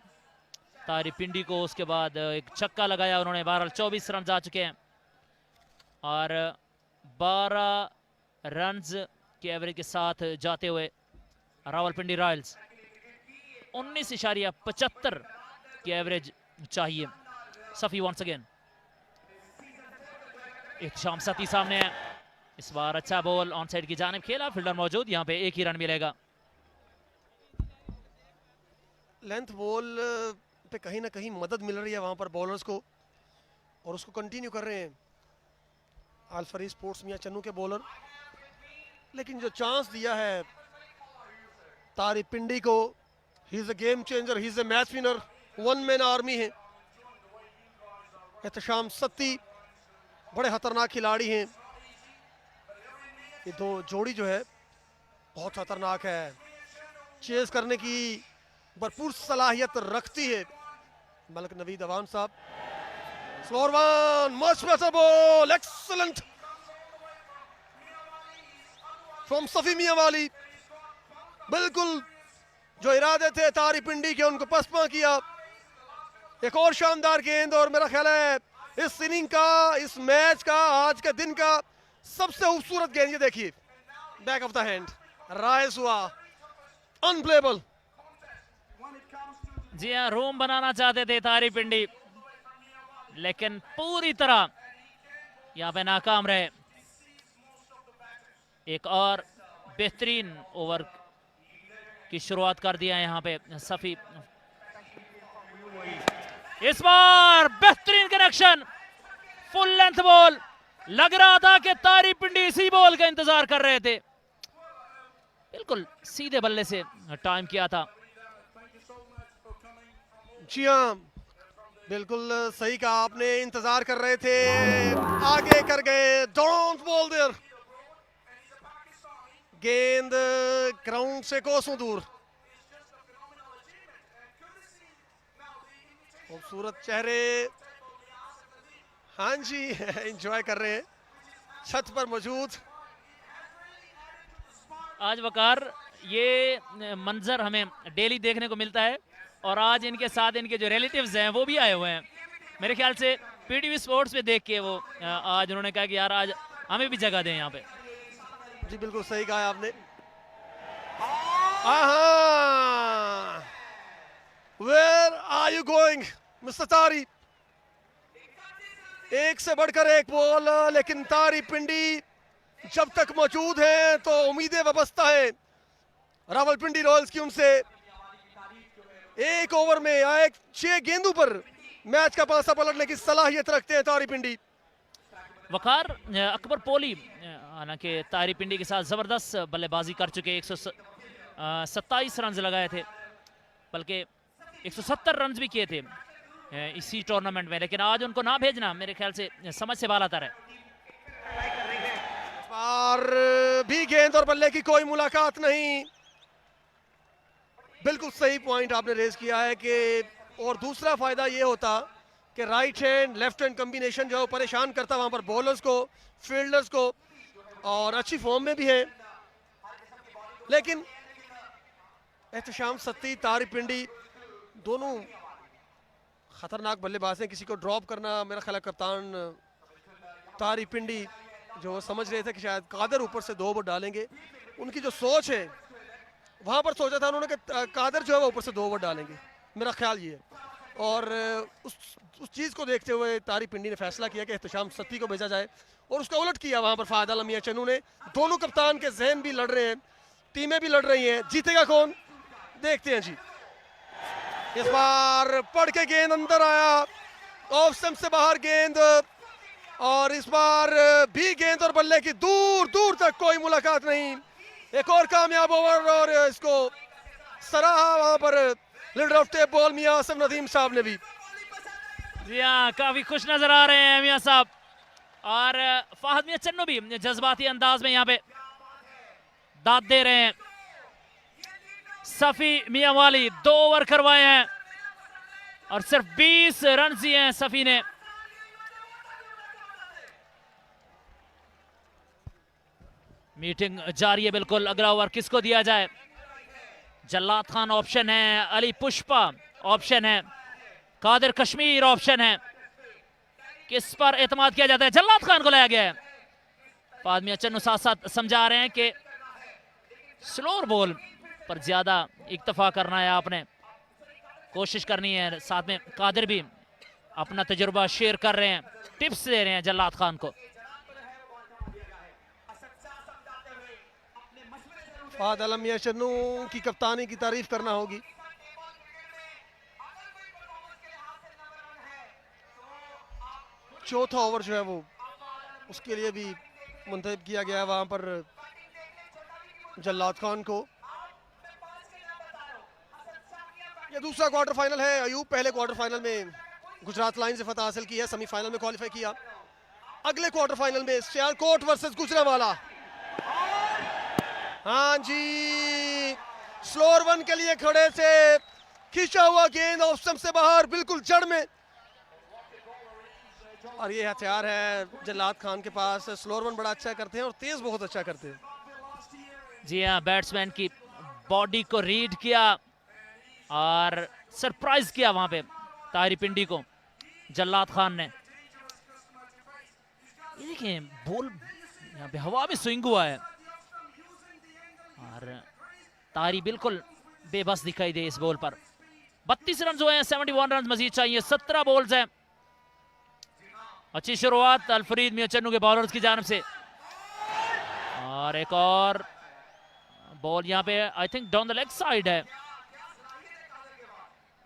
तारी पिंडी को। उसके बाद एक छक्का लगाया उन्होंने। बहरहाल 24 रन आ चुके हैं, और 12 रन्स के एवरेज के साथ जाते हुए रावलपिंडी रॉयल्स 19.75 की एवरेज चाहिए। सफ़ी वंस अगेन, एहतशाम सती सामने है। इस बार अच्छा बॉल ऑन साइड की जानिब खेला, फील्डर मौजूद, यहाँ पे एक ही रन मिलेगा। लेंथ बॉल पे कहीं ना कहीं मदद मिल रही है वहां पर बॉलर्स को, और उसको कंटिन्यू कर रहे हैं अल-फरीद स्पोर्ट्स मियां चन्नू के बॉलर। लेकिन जो चांस दिया है तारिक पिंडी को, he is a game changer, he is a match winner, one man army है। एहतशाम सत्ती बड़े खतरनाक खिलाड़ी हैं। ये दो जोड़ी जो है बहुत खतरनाक है, चेस करने की भरपूर सलाहियत रखती है। मलिक नवीद अवान साहब, slower one, much better ball, excellent from Safi Mianwali. बिल्कुल जो इरादे थे तारी पिंडी के, उनको पसपा किया। एक और शानदार गेंद, और मेरा ख्याल है इस इनिंग का, इस मैच का, आज के दिन का सबसे खूबसूरत गेंद। ये देखिए, back of the hand raise हुआ, अनप्लेबल। जी हाँ, रूम बनाना चाहते थे तारी पिंडी, लेकिन पूरी तरह यहाँ पे नाकाम रहे। एक और बेहतरीन ओवर की शुरुआत कर दिया यहाँ पे सफ़ी। इस बार बेहतरीन कनेक्शन, फुल लेंथ बॉल। लग रहा था कि तारी पिंडी इसी बॉल का इंतजार कर रहे थे, बिल्कुल सीधे बल्ले से टाइम किया था। जी हाँ, बिल्कुल सही कहा आपने, इंतजार कर रहे थे, आगे कर गए। डोंट बॉल देयर, गेंद ग्राउंड से कोसों दूर। खूबसूरत चेहरे, हाँ जी एंजॉय कर रहे हैं छत पर मौजूद। आज वकार ये मंजर हमें डेली देखने को मिलता है, और आज इनके साथ इनके जो रिलेटिव्स हैं वो भी आए हुए हैं। मेरे ख्याल से पीटीवी स्पोर्ट्स पे देख के वो आज उन्होंने कहा कि यार आज हमें भी जगह दें यहाँ पे। जी बिल्कुल सही कहा आपने। Where are you going mister Tari? एक से बढ़कर एक बॉल, लेकिन तारी पिंडी जब तक मौजूद हैं तो उम्मीदें वाबस्ता है रावलपिंडी रॉयल्स की उनसे। एक ओवर में या 6 गेंदों पर मैच का पासा पलटने की सलाहियत रखते हैं तारी पिंडी। वकार अकबर पोली हालांकि तारी पिंडी के साथ जबरदस्त बल्लेबाजी कर चुके, 127 रन लगाए थे, बल्कि 170 रन भी किए थे इसी टूर्नामेंट में, लेकिन आज उनको ना भेजना मेरे ख्याल से समझ से बालातर है। और भी गेंद और बल्ले की कोई मुलाकात नहीं। बिल्कुल सही पॉइंट आपने रेज किया है कि और दूसरा फायदा ये होता कि right hand left hand combination जो है परेशान करता वहां पर बॉलर्स को, फील्डर्स को, और अच्छी फॉर्म में भी है। लेकिन एहतशाम सत्ती, तारिक पिंडी दोनों खतरनाक बल्लेबाज हैं। किसी को ड्रॉप करना, मेरा ख्याल है कप्तान तारिक पिंडी जो समझ रहे थे कि शायद कादर ऊपर से 2 ओवर डालेंगे, उनकी जो सोच है वहां पर सोचा था उन्होंने कि कादर जो है वो ऊपर से 2 ओवर डालेंगे, मेरा ख्याल ये है। और उस चीज़ को देखते हुए तारिक पिंडी ने फैसला किया कि एहतशाम सत्ती को भेजा जाए और उसका उलट किया वहां पर फायद आलम मियां चन्नू ने। दोनों कप्तान के जहन भी लड़ रहे हैं, टीमें भी लड़ रही हैं, जीतेगा कौन देखते हैं जी। इस बार पढ़ के गेंद अंदर आया, ऑफ स्टंप से बाहर गेंद, और इस बार भी गेंद और बल्ले की दूर दूर तक कोई मुलाकात नहीं। एक और कामयाब ओवर, और इसको सराहा वहां पर लीडर ऑफ टेप बॉल मियां आसिफ नदीम साहब ने भी। जी हाँ, काफी खुश नजर आ रहे हैं मियां साहब, और फाहद मियां चन्नू भी जज्बाती अंदाज में यहाँ पे दाद दे रहे हैं। सफी मियां वाली 2 ओवर करवाए हैं और सिर्फ 20 रन दिए हैं सफी ने। मीटिंग जारी है बिल्कुल। अगला ओवर किसको दिया जाए? जल्लाद खान ऑप्शन है, अली पुष्पा ऑप्शन है, कादिर कश्मीर ऑप्शन है। किस पर एतमाद किया जाता है? जल्लाद खान को लाया गया है। फाहद मियां चन्नू साथ साथ समझा रहे हैं कि स्लोअर बॉल पर ज्यादा इक्तफा करना है, आपने कोशिश करनी है। साथ में कादिर भी अपना तजुर्बा शेयर कर रहे हैं, टिप्स दे रहे हैं जल्लाद खान को। फाहद आलम मियां चन्नू की कप्तानी की तारीफ करना होगी। चौथा ओवर जो है वो उसके लिए भी मुंतखब किया गया वहां पर जल्लाद खान को। ये दूसरा क्वार्टर फाइनल है। अयूब पहले क्वार्टर फाइनल में गुजरात लाइन से फतह हासिल की है, सेमीफाइनल में क्वालिफाई किया। अगले क्वार्टर फाइनल में सियालकोट वर्सेस गुजरांवाला। हाँ जी, स्लोअर 1 के लिए खड़े थे, खींचा हुआ गेंद ऑफ स्टंप से बाहर बिल्कुल जड़ में, और ये हथियार है जल्लाद खान के पास। स्लोअर 1 बड़ा अच्छा करते हैं और तेज बहुत अच्छा करते हैं। जी हाँ, बैट्समैन की बॉडी को रीड किया और सरप्राइज किया वहां पे तारिक पिंडी को जल्लाद खान ने। ये देखिए बॉल यहाँ पे हवा में स्विंग हुआ है और तारी बिल्कुल बेबस दिखाई दे इस बॉल पर। 32 रन हुए हैं, 71 रन मजीद चाहिए। 17 बॉल्स हैं। अच्छी शुरुआत अलफरीद मियां चन्नू के बॉलर्स की जानिब से, और एक और बॉल यहाँ पे I think down the leg side है।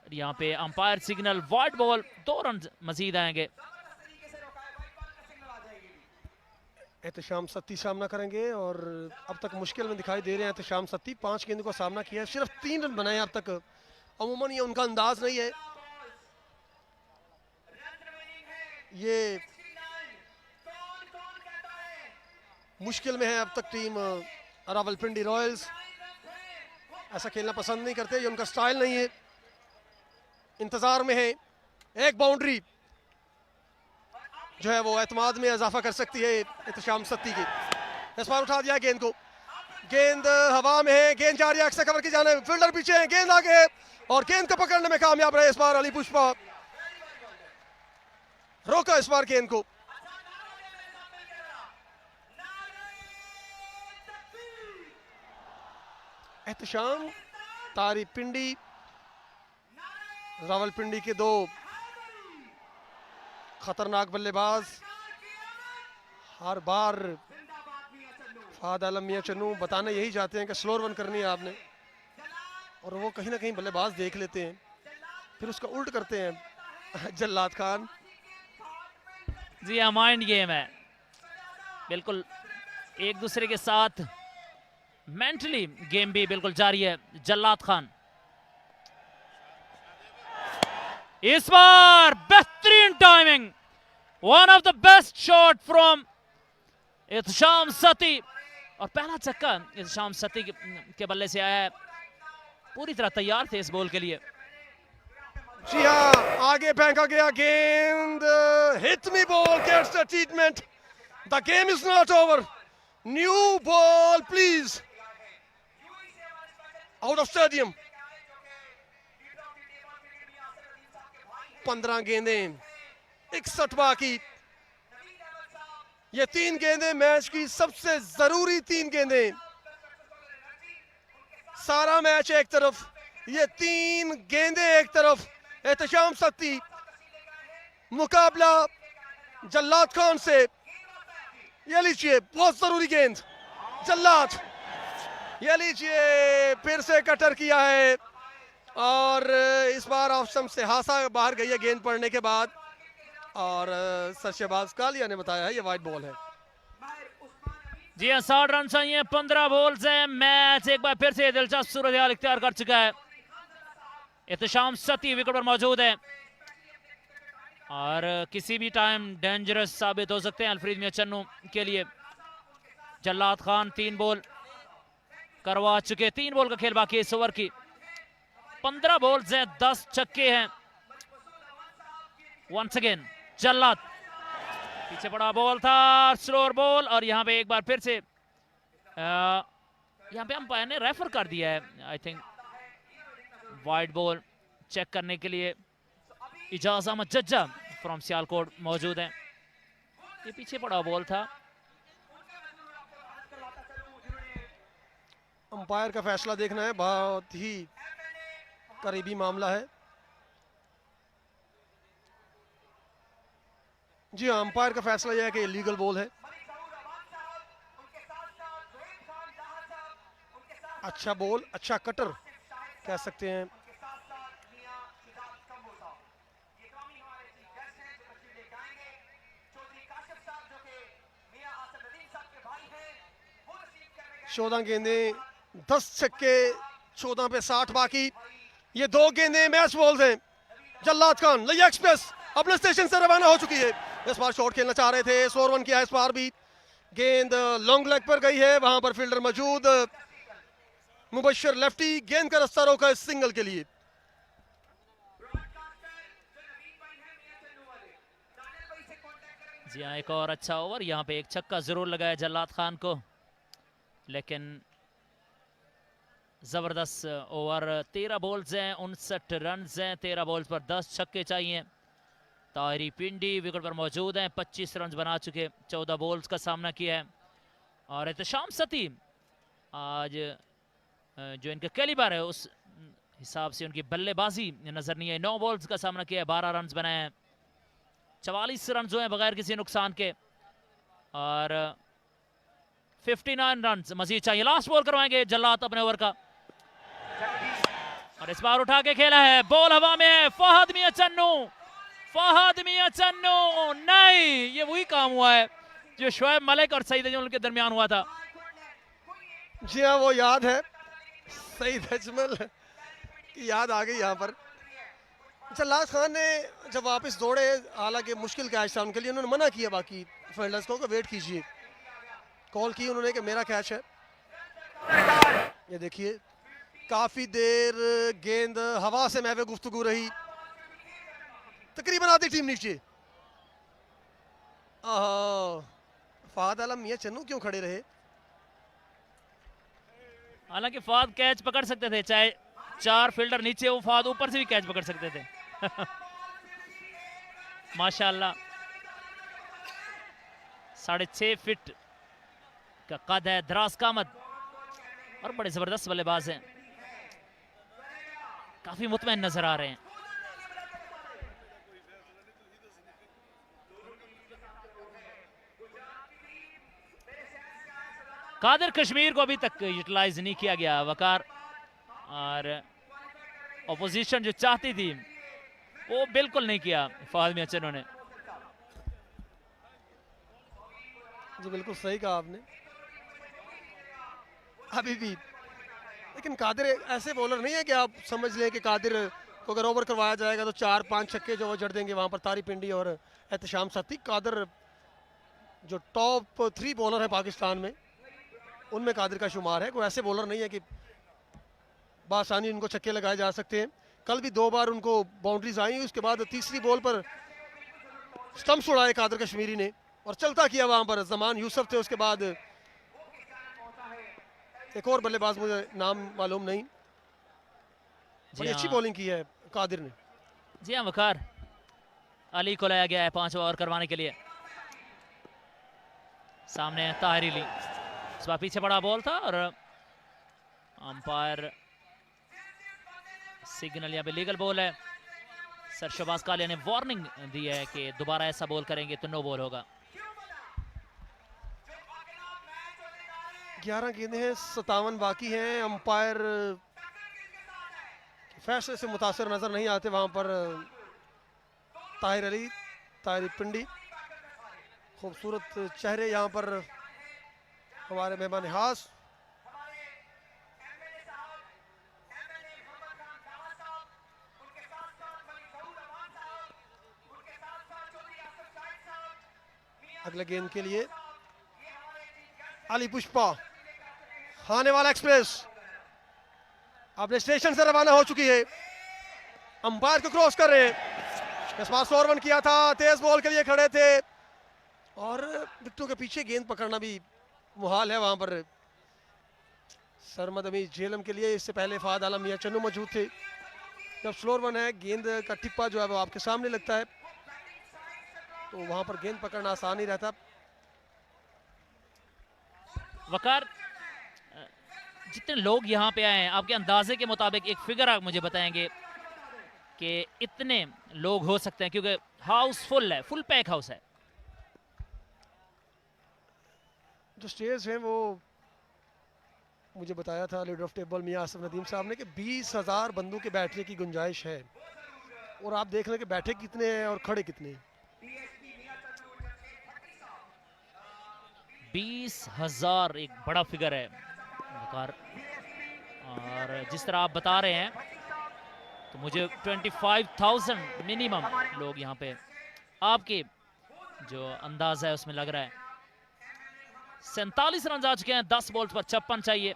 यहाँ पे umpire signal wide ball, 2 run मजीद आएंगे। एहतशाम सत्ती सामना करेंगे और अब तक मुश्किल में दिखाई दे रहे हैं एहतशाम सत्ती। 5 गेंदों का सामना किया है, सिर्फ 3 रन बनाए अब तक। अमूमन ये उनका अंदाज नहीं है। ये मुश्किल में है अब तक टीम रावलपिंडी रॉयल्स। ऐसा खेलना पसंद नहीं करते, ये उनका स्टाइल नहीं है। इंतजार में है। एक बाउंड्री जो है वो एतमाद में इजाफा कर सकती है एहतशाम सत्ती की। इस बार उठा दिया गेंद को, गेंद हवा में है, गेंद जा रही है अक्सर कवर की जाने, फील्डर पीछे है, गेंद आगे है और गेंद को पकड़ने में कामयाब रहे इस बार अली पुष्पा। रोका इस बार गेंद को। एहतशाम, तारिक पिंडी, रावलपिंडी के 2 खतरनाक बल्लेबाज। हर बार फाहद आलम मियां चन्नू बताना यही चाहते हैं कि स्लोअर 1 करनी है आपने, और वो कहीं ना कहीं बल्लेबाज देख लेते हैं, फिर उसका उल्ट करते हैं जल्लाद खान। जी हाँ, माइंड गेम है बिल्कुल। एक दूसरे के साथ मेंटली गेम भी बिल्कुल जारी है। जल्लाद खान इस बार बेहतरीन timing, one of the best shot from Ehtesham Satti, और पहला छक्का एहतशाम सत्ती के बल्ले से आया है। पूरी तरह तैयार थे इस बॉल के लिए। जी हाँ, आगे फेंका गया गेंद, hit me ball gets the treatment, the game is not over, new ball please. Out of stadium. 15 गेंदें, 61 बाकी। ये 3 गेंदें मैच की सबसे जरूरी 3 गेंदें। सारा मैच एक तरफ, ये 3 गेंदें एक तरफ। एहतशाम सत्ती मुकाबला जल्लाद खान से। ये लीजिए बहुत जरूरी गेंद, जल्लाद। ये लीजिए फिर से कटर किया है और इस बार ऑफ स्टंप से हासा बाहर गई है गेंद पड़ने के बाद। और सरशहबाज कालिया ने बताया है ये वाइड बॉल है। जी हाँ, 60 रन चाहिए, 15 बॉल्स हैं। मैच एक बार फिर से दिलचस्प सूरत हाल इख्तियार कर चुका है। एहतशाम सती विकेट पर मौजूद है और किसी भी टाइम डेंजरस साबित हो सकते हैं अलफरीद मियां चन्नू के लिए। जल्लाद खान 3 बॉल करवा चुके, 3 बॉल का खेल बाकी है इस ओवर की। 15 बॉल्स हैं, 10 छक्के हैं। वंस अगेन जल्लाद, पीछे पड़ा बॉल था, स्लोअर बॉल। और यहाँ पे एक बार फिर से यहाँ पे अंपायर ने रेफर कर दिया है, I think wide ball check करने के लिए इजाज अहमद जज्जा फ्रॉम सियालकोट मौजूद हैं। ये पीछे पड़ा बॉल था। अंपायर का फैसला देखना है, बहुत ही करीबी मामला है। जी हाँ, अंपायर का फैसला यह है कि इलीगल बॉल है। अच्छा बॉल, अच्छा कटर कह सकते हैं। चौदह गेंदें, 10 छक्के, 14 पे 60 बाकी। ये 2 गेंदें मैच बॉल्स हैं। जल्लाद खान लिया एक्सप्रेस अपने स्टेशन से रवाना हो चुकी है। इस बार शॉट खेलना चाह रहे थे, 100 रन किया इस बार भी। गेंद लॉन्ग लेग पर गई है, वहां पर फील्डर मौजूद। मुबशर लेफ्टी, गेंद का रास्ता रोका है सिंगल के लिए। जी हाँ, एक और अच्छा ओवर। यहाँ पे एक छक्का जरूर लगाया जल्लाद खान को, लेकिन जबरदस्त ओवर। 13 बॉल्स हैं, 59 रन हैं। 13 बॉल्स पर 10 छक्के चाहिए। ताहिरी पिंडी विकेट पर मौजूद हैं, 25 रन बना चुके, 14 बॉल्स का सामना किया है। और एहतशाम सती आज जो इनका कैलिबर है उस हिसाब से उनकी बल्लेबाजी नजर नहीं है। 9 बॉल्स का सामना किया है, 12 रन बनाए हैं, 44 रन जो हैं बगैर किसी नुकसान के। और 59 रन मजीद चाहिए। लास्ट बॉल करवाएंगे जल्लाद अपने ओवर का, और इस बार उठा के खेला है, बॉल हवा में। फहद मियां चन्नू, फहद मियां चन्नू नहीं, ये वही काम हुआ है जो शोएब मलिक और सईद अजमल के दरमियान हुआ था। जी हाँ, वो याद है, सईद अजमल की याद आ गई यहाँ पर। जल्लाद खान ने जब वापस दौड़े, हालांकि मुश्किल कैच था उनके लिए, उन्होंने मना किया बाकी फील्डर्स को कि वेट कीजिए। कॉल की उन्होंने कि मेरा कैच है। ये देखिए, काफी देर गेंद हवा से महवे गुफ्तगू रही, तकरीबन आधी टीम नीचे। फहद आलम मियां चन्नू क्यों खड़े रहे? हालांकि फहद कैच पकड़ सकते थे, चाहे 4 फील्डर नीचे हो, फहद ऊपर से भी कैच पकड़ सकते थे। माशाल्लाह, 6.5 फीट का कद है, दराज कामत, और बड़े जबरदस्त बल्लेबाज हैं। काफी मुतमईन नजर आ रहे हैं। कादिर कश्मीर को अभी तक यूटिलाइज नहीं किया गया वकार, और ऑपोजिशन जो चाहती थी वो बिल्कुल नहीं किया फहद मियां चन्नू ने। जी बिल्कुल सही कहा आपने। अभी भी लेकिन कादिर ऐसे बॉलर नहीं है कि आप समझ लें कि कादिर को अगर ओवर करवाया जाएगा तो 4-5 छक्के जो वो जड़ देंगे। वहां पर तारी पिंडी और एहतशाम सती, कादिर जो टॉप 3 बॉलर है पाकिस्तान में, उनमें कादिर का शुमार है। कोई ऐसे बॉलर नहीं है कि बासानी उनको छक्के लगाए जा सकते हैं। कल भी 2 बार उनको बाउंड्रीज आई, उसके बाद तीसरी बॉल पर स्टंप्स उड़ाए कादिर कश्मीरी ने और चलता किया। वहां पर जमान यूसुफ थे, उसके बाद एक और बल्लेबाज, मुझे नाम मालूम नहीं, बड़ी अच्छी हाँ। बॉलिंग की है कादिर ने। जी हाँ वकार, अली को लाया गया है 5वां ओवर करवाने के लिए। सामने ताहिर अली, इस बार पीछे बड़ा बॉल था और अंपायर सिग्नल यहाँ पे लीगल बॉल है। सर शहबाज कालिया ने वार्निंग दी है कि दोबारा ऐसा बॉल करेंगे तो नो बॉल होगा। 11 गेंदें हैं, 57 बाकी हैं। अंपायर फैसले से मुतासर नजर नहीं आते वहां पर ताहिर अली, ताहिर पिंडी। खूबसूरत चेहरे यहाँ पर हमारे मेहमान हास। अगले गेंद के लिए अली पुष्पा, खाने वाला एक्सप्रेस अपने स्टेशन से रवाना हो चुकी है। अंपायर को क्रॉस कर रहे हैं। इस बार स्लोवर वन किया था, तेज बॉल के लिए खड़े थे और विकेटों के पीछे गेंद पकड़ना भी मुहाल है। वहां पर सरमद अमी झेलम के लिए, इससे पहले फाद आलम मियां चन्नू मौजूद थे। जब स्लोवर वन है, गेंद का टिप्पा जो है वो आपके सामने लगता है, तो वहां पर गेंद पकड़ना आसान ही रहता। वकार, जितने लोग यहाँ पे आए हैं आपके अंदाजे के मुताबिक एक फिगर आप मुझे बताएंगे कि इतने लोग हो सकते हैं, क्योंकि हाउस फुल है, फुल पैक हाउस है। जो स्टेज हैं वो मुझे बताया था leader of table Mian Asif Nadeem साहब ने कि 20,000 बंदों के बैठने की गुंजाइश है। और आप देख लें कि बैठे कितने हैं और खड़े कितने हैं। 20,000 एक बड़ा फिगर है वकार, और जिस तरह आप बता रहे हैं तो मुझे 25,000 मिनिमम लोग यहाँ पे आपके जो अंदाज है उसमें लग रहा है। 47 रन आ चुके हैं, 10 बॉल्स पर 56 चाहिए।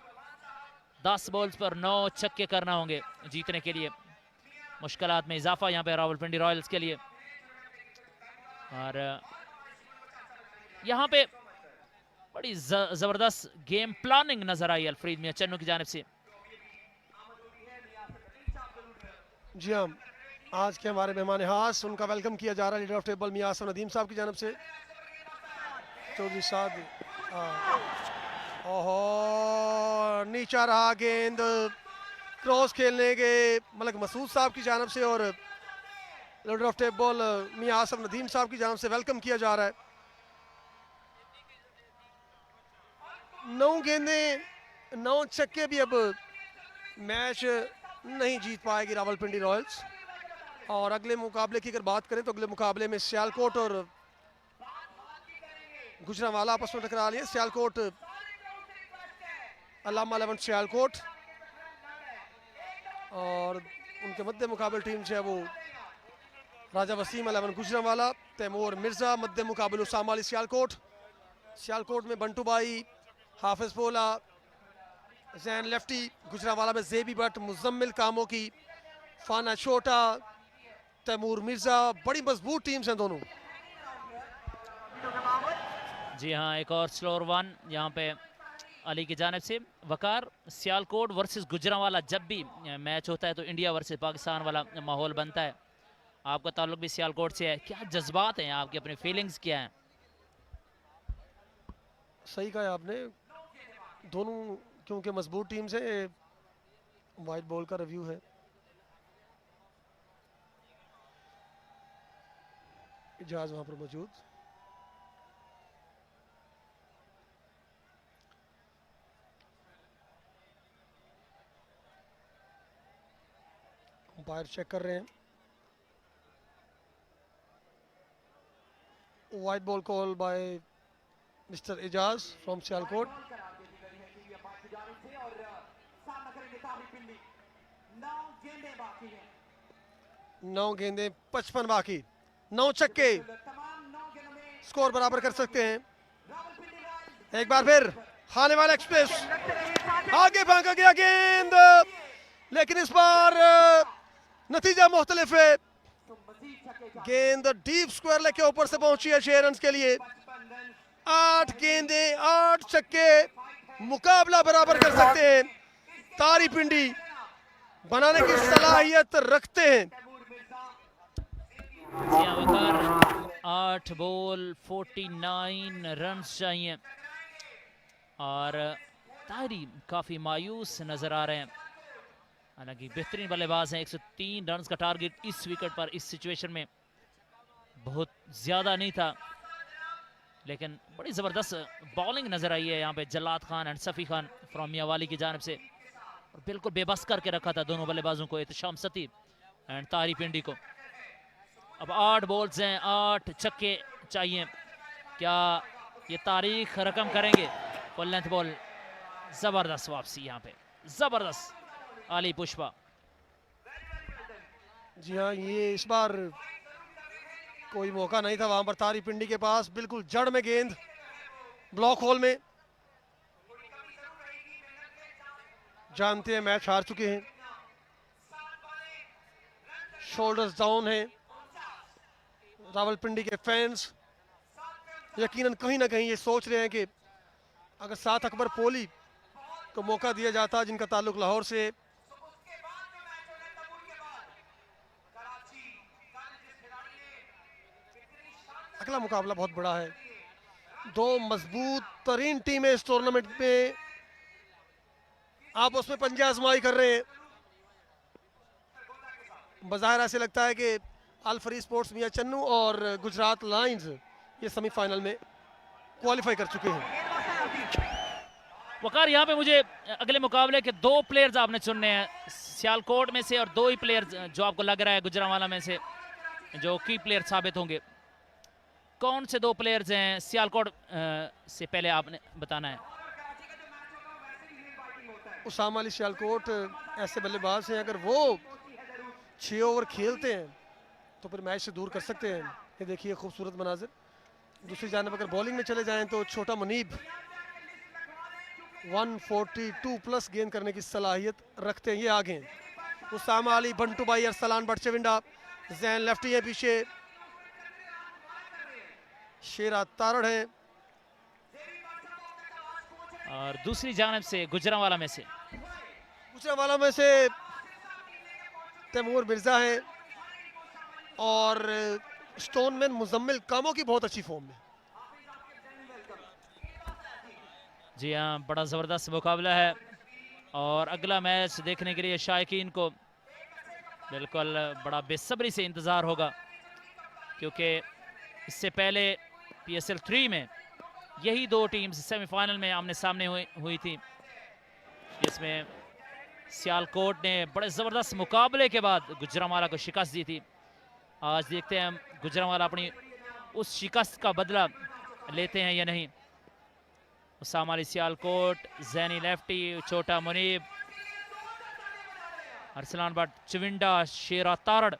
10 बॉल्स पर 9 छक्के करना होंगे जीतने के लिए। मुश्किलात में इजाफा यहाँ पे रावलपिंडी रॉयल्स के लिए। और यहाँ पे बड़ी जबरदस्त गेम प्लानिंग नजर आई अल्फरीद मियां चन्नू की जानिब से। जी हाँ, आज के हमारे मेहमान हास, उनका वेलकम किया जा रहा है leader of table Mian Asif Nadeem साहब की जानिब से। चौधरी साहब, ओहो नीचा रहा गेंद, क्रॉस खेलने के मलक मसूद साहब की जानिब से और leader of table Mian Asif Nadeem साहब की जानिब से वेलकम किया जा रहा है। 9 गेंदें 9 छक्के भी अब मैच नहीं जीत पाएगी रावलपिंडी रॉयल्स। और अगले मुकाबले की अगर बात करें तो अगले मुकाबले में सियालकोट और गुजरांवाला आपस में टकरा लिए। सियालकोट अलामा 11 सियालकोट और उनके मध्य मुकाबले टीम जो है वो राजा वसीम 11 गुजरांवाला, तैमूर मिर्जा मध्य मुकाबले उसामा अली सियालकोट। सियालकोट में बंटू भाई, हाफिज पोला, जैन लेफ्टी। गुजरांवाला में जेबी भट्ट, मुजम्मिल कामों की, फाना छोटा, तैमूर मिर्जा। बड़ी मजबूत टीम्स हैं दोनों। जी हाँ, एक और स्लोअर वन यहाँ पे अली की जानिब से। वकार, सियालकोट वर्सेस गुजरांवाला जब भी मैच होता है तो इंडिया वर्सेस पाकिस्तान वाला माहौल बनता है। आपका ताल्लुक भी सियालकोट से है, क्या जज्बात हैं आपकी, अपनी फीलिंग्स क्या हैं? सही कहा आपने, दोनों क्योंकि मजबूत टीम से। वाइट बॉल का रिव्यू है। इजाज वहां पर मौजूद। अंपायर चेक कर रहे हैं। Wide ball call by mister Ejaz from Sialkot. 9 गेंदें 55 बाकी, 9 छक्के, स्कोर बराबर कर सकते हैं। एक बार फिर खाने वाला एक्सप्रेस, आगे फेंका गया गेंद, लेकिन इस बार नतीजा मुख्तलिफ है। गेंद डीप स्क्वायर लेग के ऊपर से पहुंची है 6 रन के लिए। 8 गेंदें 8 छक्के मुकाबला बराबर कर सकते हैं। तारी पिंडी बनाने की सलाहियत रखते हैं। जिया वकार 8 बॉल 49 रन चाहिए और ताहिरी काफी मायूस नजर आ रहे हैं। हालांकि बेहतरीन बल्लेबाज हैं, 103 रन का टारगेट इस विकेट पर इस सिचुएशन में बहुत ज्यादा नहीं था, लेकिन बड़ी जबरदस्त बॉलिंग नजर आई है यहाँ पे जल्लाद खान एंड सफ़ी खान फ्रॉम मियावाली की जानिब से, और बिल्कुल बेबस करके रखा था दोनों बल्लेबाजों को, एहतशाम सती एंड ताहिरी पिंडी को। अब 8 बॉल्स हैं, 8 छक्के चाहिए, क्या ये तारीख रकम करेंगे? फुल लेंथ बॉल, जबरदस्त वापसी यहाँ पे, जबरदस्त आली पुष्पा। जी हाँ, ये इस बार कोई मौका नहीं था वहां पर तारी पिंडी के पास, बिल्कुल जड़ में गेंद, ब्लॉक होल में। जानते हैं मैच हार चुके हैं, शोल्डर्स डाउन हैं रावलपिंडी के फैंस। यकीनन कहीं ना कहीं ये सोच रहे हैं कि अगर 7 अकबर पोली को मौका दिया जाता, जिनका ताल्लुक लाहौर से, अगला मुकाबला बहुत बड़ा है। 2 मजबूत तरीन टीमें इस टूर्नामेंट में आपस में पंजा आजमाई कर रहे हैं। बज़ाहिर ऐसे लगता है कि अल फरीद स्पोर्ट्स मियां चन्नू और गुजरात लायंस ये सेमीफाइनल में क्वालिफाई कर चुके हैं। वकार, यहाँ पे मुझे अगले मुकाबले के 2 प्लेयर्स आपने चुनने हैं सियालकोट में से, और 2 ही प्लेयर्स जो आपको लग रहा है गुजरांवाला में से जो की प्लेयर साबित होंगे। कौन से 2 प्लेयर्स हैं सियालकोट से, पहले आपने बताना है। उसामा अली सियालकोट ऐसे बल्लेबाज हैं, अगर वो 6 ओवर खेलते हैं तो फिर मैच से दूर कर सकते हैं। ये देखिए खूबसूरत मनाजिर। दूसरी जानब अगर बॉलिंग में चले जाएं तो छोटा मुनीब 142 प्लस गेंद करने की सलाहियत रखते हैं, ये आगे हैं। उसामा अली, बंटू भाई, अरसलान बटचविंडा, जैन लेफ्टी है पीछे, शेरा तारड़ है, और दूसरी जानब से गुजरांवाला में से तैमूर मिर्जा है, और स्टोनमैन मुजम्मिल कामों की बहुत अच्छी फॉर्म में। जी हाँ, बड़ा ज़बरदस्त मुकाबला है, और अगला मैच देखने के लिए शायकीन को बिल्कुल बड़ा बेसब्री से इंतज़ार होगा, क्योंकि इससे पहले PSL 3 में यही 2 टीम्स सेमीफाइनल में आमने सामने हुई थी, जिसमें सियालकोट ने बड़े ज़बरदस्त मुकाबले के बाद गुजरांवाला को शिकस्त दी थी। आज देखते हैं गुजरांवाला अपनी उस शिकस्त का बदला लेते हैं या नहीं। उसामा अली सियालकोट, जैनी लेफ्टी, छोटा मुनीब, अरसलान बट चविंडा, शेरा तारड़।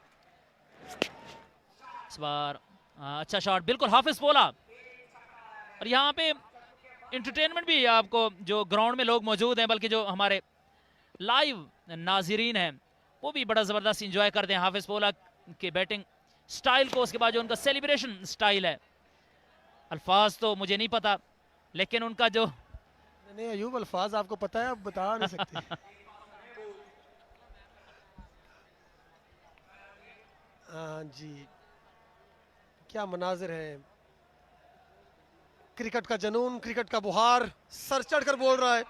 इस बार अच्छा शॉट, बिल्कुल हाफिज पोला। और यहाँ पे इंटरटेनमेंट भी आपको, जो ग्राउंड में लोग मौजूद हैं, बल्कि जो हमारे लाइव नाजरीन हैं, वो भी बड़ा ज़बरदस्त इंजॉय करते हैं हाफिज पोला के बैटिंग स्टाइल को। उसके बाद जो उनका सेलिब्रेशन स्टाइल है, अल्फाज तो मुझे नहीं पता, लेकिन उनका जो नहीं अयूब, अल्फाज आपको पता है, आप बता नहीं सकते। हाँ जी, क्या मनाजिर है। क्रिकेट का जनून, क्रिकेट का बुहार सर चढ़कर बोल रहा है।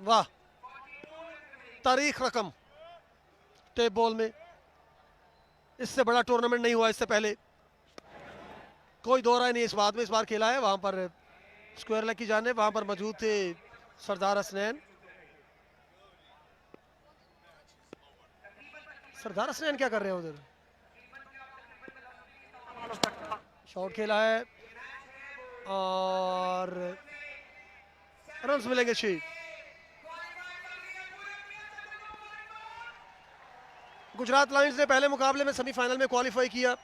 वाह, तारीख रकम टेप बॉल में, इससे बड़ा टूर्नामेंट नहीं हुआ इससे पहले, कोई दो राय नहीं इस बात में। इस बार खेला है, वहां पर स्क्वायर लेग की जानिब वहां पर मौजूद थे सरदार हसनैन। सरदार हसनैन क्या कर रहे हैं उधर? शॉट खेला है और रन्स मिलेंगे 6। गुजरात लायंस ने पहले मुकाबले में सेमीफाइनल में क्वालिफाई किया,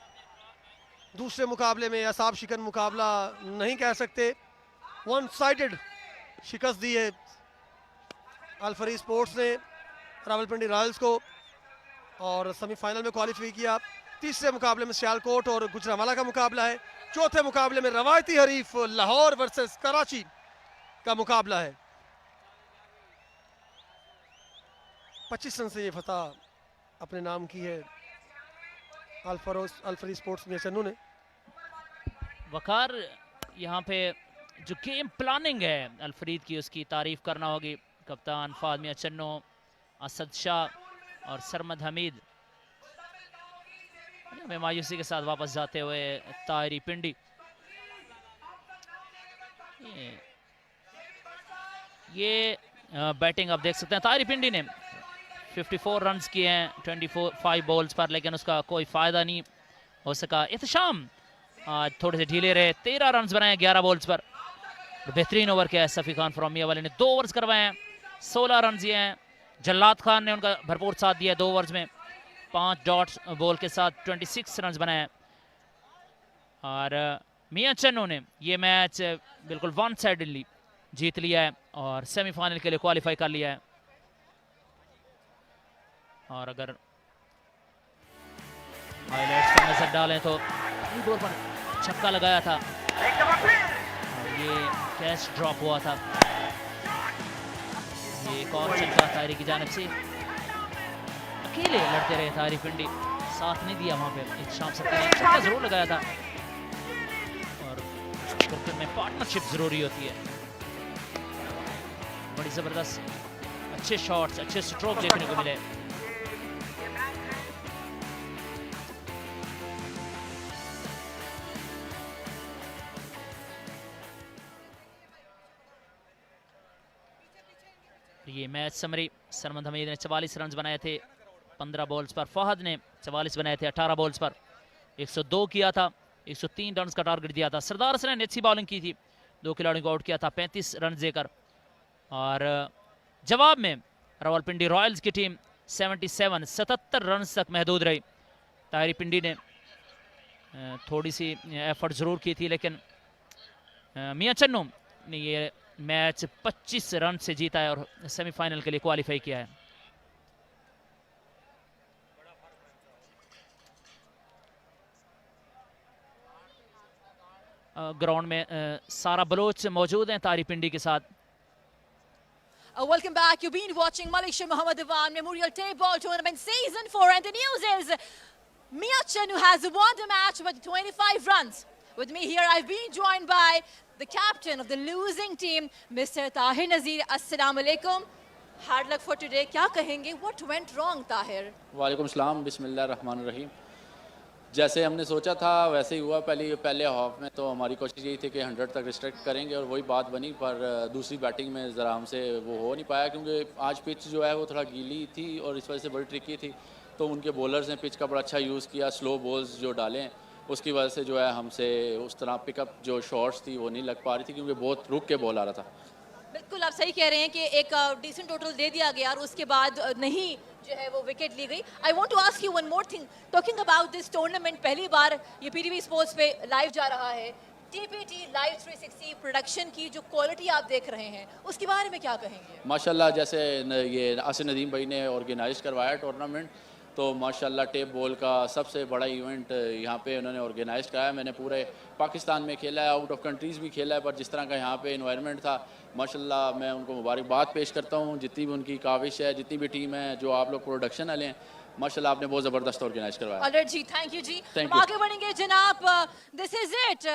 दूसरे मुकाबले में असाब शिकन मुकाबला नहीं कह सकते, वन साइडेड शिकस्त दी है अल फरीद स्पोर्ट्स ने रावलपिंडी रॉयल्स को, और सेमीफाइनल में क्वालिफाई किया। तीसरे मुकाबले में सियालकोट और गुजरांवाला का मुकाबला है। चौथे मुकाबले में रवायती हरीफ लाहौर वर्सेस कराची का मुकाबला है। 25 रन से ये फतह अपने नाम की है अल्फरीद स्पोर्ट्स मियां चन्नू ने। वकार यहाँ पे जो गेम प्लानिंग है अल्फरीद की, उसकी तारीफ करना होगी। कप्तान फहद मियां चन्नू, असद शाह और सरमद हमीद। हमें मायूसी के साथ वापस जाते हुए ताहिरी पिंडी। ये बैटिंग आप देख सकते हैं, ताहिरी पिंडी ने 54 रन्स किए हैं 5 बॉल्स पर, लेकिन उसका कोई फायदा नहीं हो सका। एहतशाम आज थोड़े से ढीले रहे, 13 रन्स बनाए 11 बॉल्स पर। बेहतरीन ओवर किया है सफ़ी खान फ्रॉमिया वाले ने, 2 ओवर्स करवाए हैं, 16 रन दिए हैं। जल्लाद खान ने उनका भरपूर साथ दिया 2 ओवर्स में, 5 डॉट्स बॉल के साथ 26 रन बनाए हैं। और मियां चन्नू ने ये मैच बिल्कुल वन साइडली जीत लिया है और सेमीफाइनल के लिए क्वालिफाई कर लिया है। और अगर हाईलाइट्स पर नजर डालें तो बॉल पर छक्का लगाया था और ये कैच ड्रॉप हुआ था। ये एक और छक्का ताहिरी की जानिब से, अकेले लड़ते रहे ताहिरी पिंडी, साथ नहीं दिया वहां पे। एहतशाम सत्ती ने छक्का जरूर लगाया था और क्रिकेट में पार्टनरशिप जरूरी होती है। बड़ी जबरदस्त अच्छे शॉट्स, अच्छे स्ट्रोक देखने को मिले। ये मैच समरी, सरमद हमीद ने 44 रन बनाए थे 15 बॉल्स पर, फहद ने 44 बनाए थे 18 बॉल्स पर, 102 किया था, 103 रन का टारगेट दिया था। सरदार हसन ने अच्छी बॉलिंग की थी, 2 खिलाड़ियों को आउट किया था 35 रन देकर। और जवाब में रावलपिंडी रॉयल्स की टीम 77 रन तक महदूद रही। ताहिरी पिंडी ने थोड़ी सी एफर्ट ज़रूर की थी, लेकिन मियां चन्नू ने ये मैच 25 रन से जीता है और सेमीफाइनल के लिए क्वालिफाई किया है। ग्राउंड में सारा बलोच मौजूद हैं ताहिरी पिंडी के साथ। Welcome back. You've been watching Malaysia Muhammad Dewan Memorial Tape Ball Tournament Season 4, and the news is Mian Chanu has won the match with 25 runs. With me here, I've been joined by the captain of the losing team, Mr. Tahir Nazir. Assalamu alaikum. Hard luck for today. क्या कहेंगे? What went wrong, Tahir? वालेकुम सलाम, बिस्मिल्लाह रहमान रहीम। जैसे हमने सोचा था वैसे ही हुआ। पहले हाफ में तो हमारी कोशिश यही थी कि 100 तक रिस्ट्रिक्ट करेंगे और वही बात बनी, पर दूसरी बैटिंग में ज़रा हमसे वो हो नहीं पाया, क्योंकि आज पिच जो है वो थोड़ा गीली थी और इस वजह से बड़ी ट्रिकी थी। तो उनके बॉलर्स ने पिच का बड़ा अच्छा यूज़ किया, स्लो बॉल्स जो डालें, उसकी वजह से जो है हमसे उस तरह पिकअप जो शॉट्स थी वो नहीं लग पा रही थी, क्योंकि बहुत रुक के बॉल आ रहा था। बिल्कुल आप सही कह रहे हैं कि एक डिसेंट टोटल दे दिया गया और उसके बाद नहीं जो है वो विकेट ली गई। I want to ask you one more thing, talking about this tournament, पहली बार ये पीटीवी स्पोर्ट्स पे लाइव जा रहा है, टीपीटी लाइव 360 प्रोडक्शन की जो क्वालिटी आप देख रहे हैं उसके बारे में क्या कहेंगे? माशाल्लाह, जैसे ये आसिफ नदीम भाई ने ऑर्गेनाइज करवाया टूर्नामेंट, तो माशाल्लाह टेप बॉल का सबसे बड़ा इवेंट यहाँ पे उन्होंने ऑर्गेनाइज कराया। मैंने पूरे पाकिस्तान में खेला है, आउट ऑफ कंट्रीज़ भी खेला है, पर जिस तरह का यहाँ पे इन्वायरमेंट था, माशाल्लाह मैं उनको मुबारकबाद पेश करता हूँ। जितनी भी उनकी काविश है, जितनी भी टीम है, जो आप लोग प्रोडक्शन वाले हैं, माशाल्लाह आपने बहुत ज़बरदस्त ऑर्गेनाइज करवाया। Alright ji, thank you ji. Thank हम you. आगे बढ़ेंगे जनाब, दिस इज इट।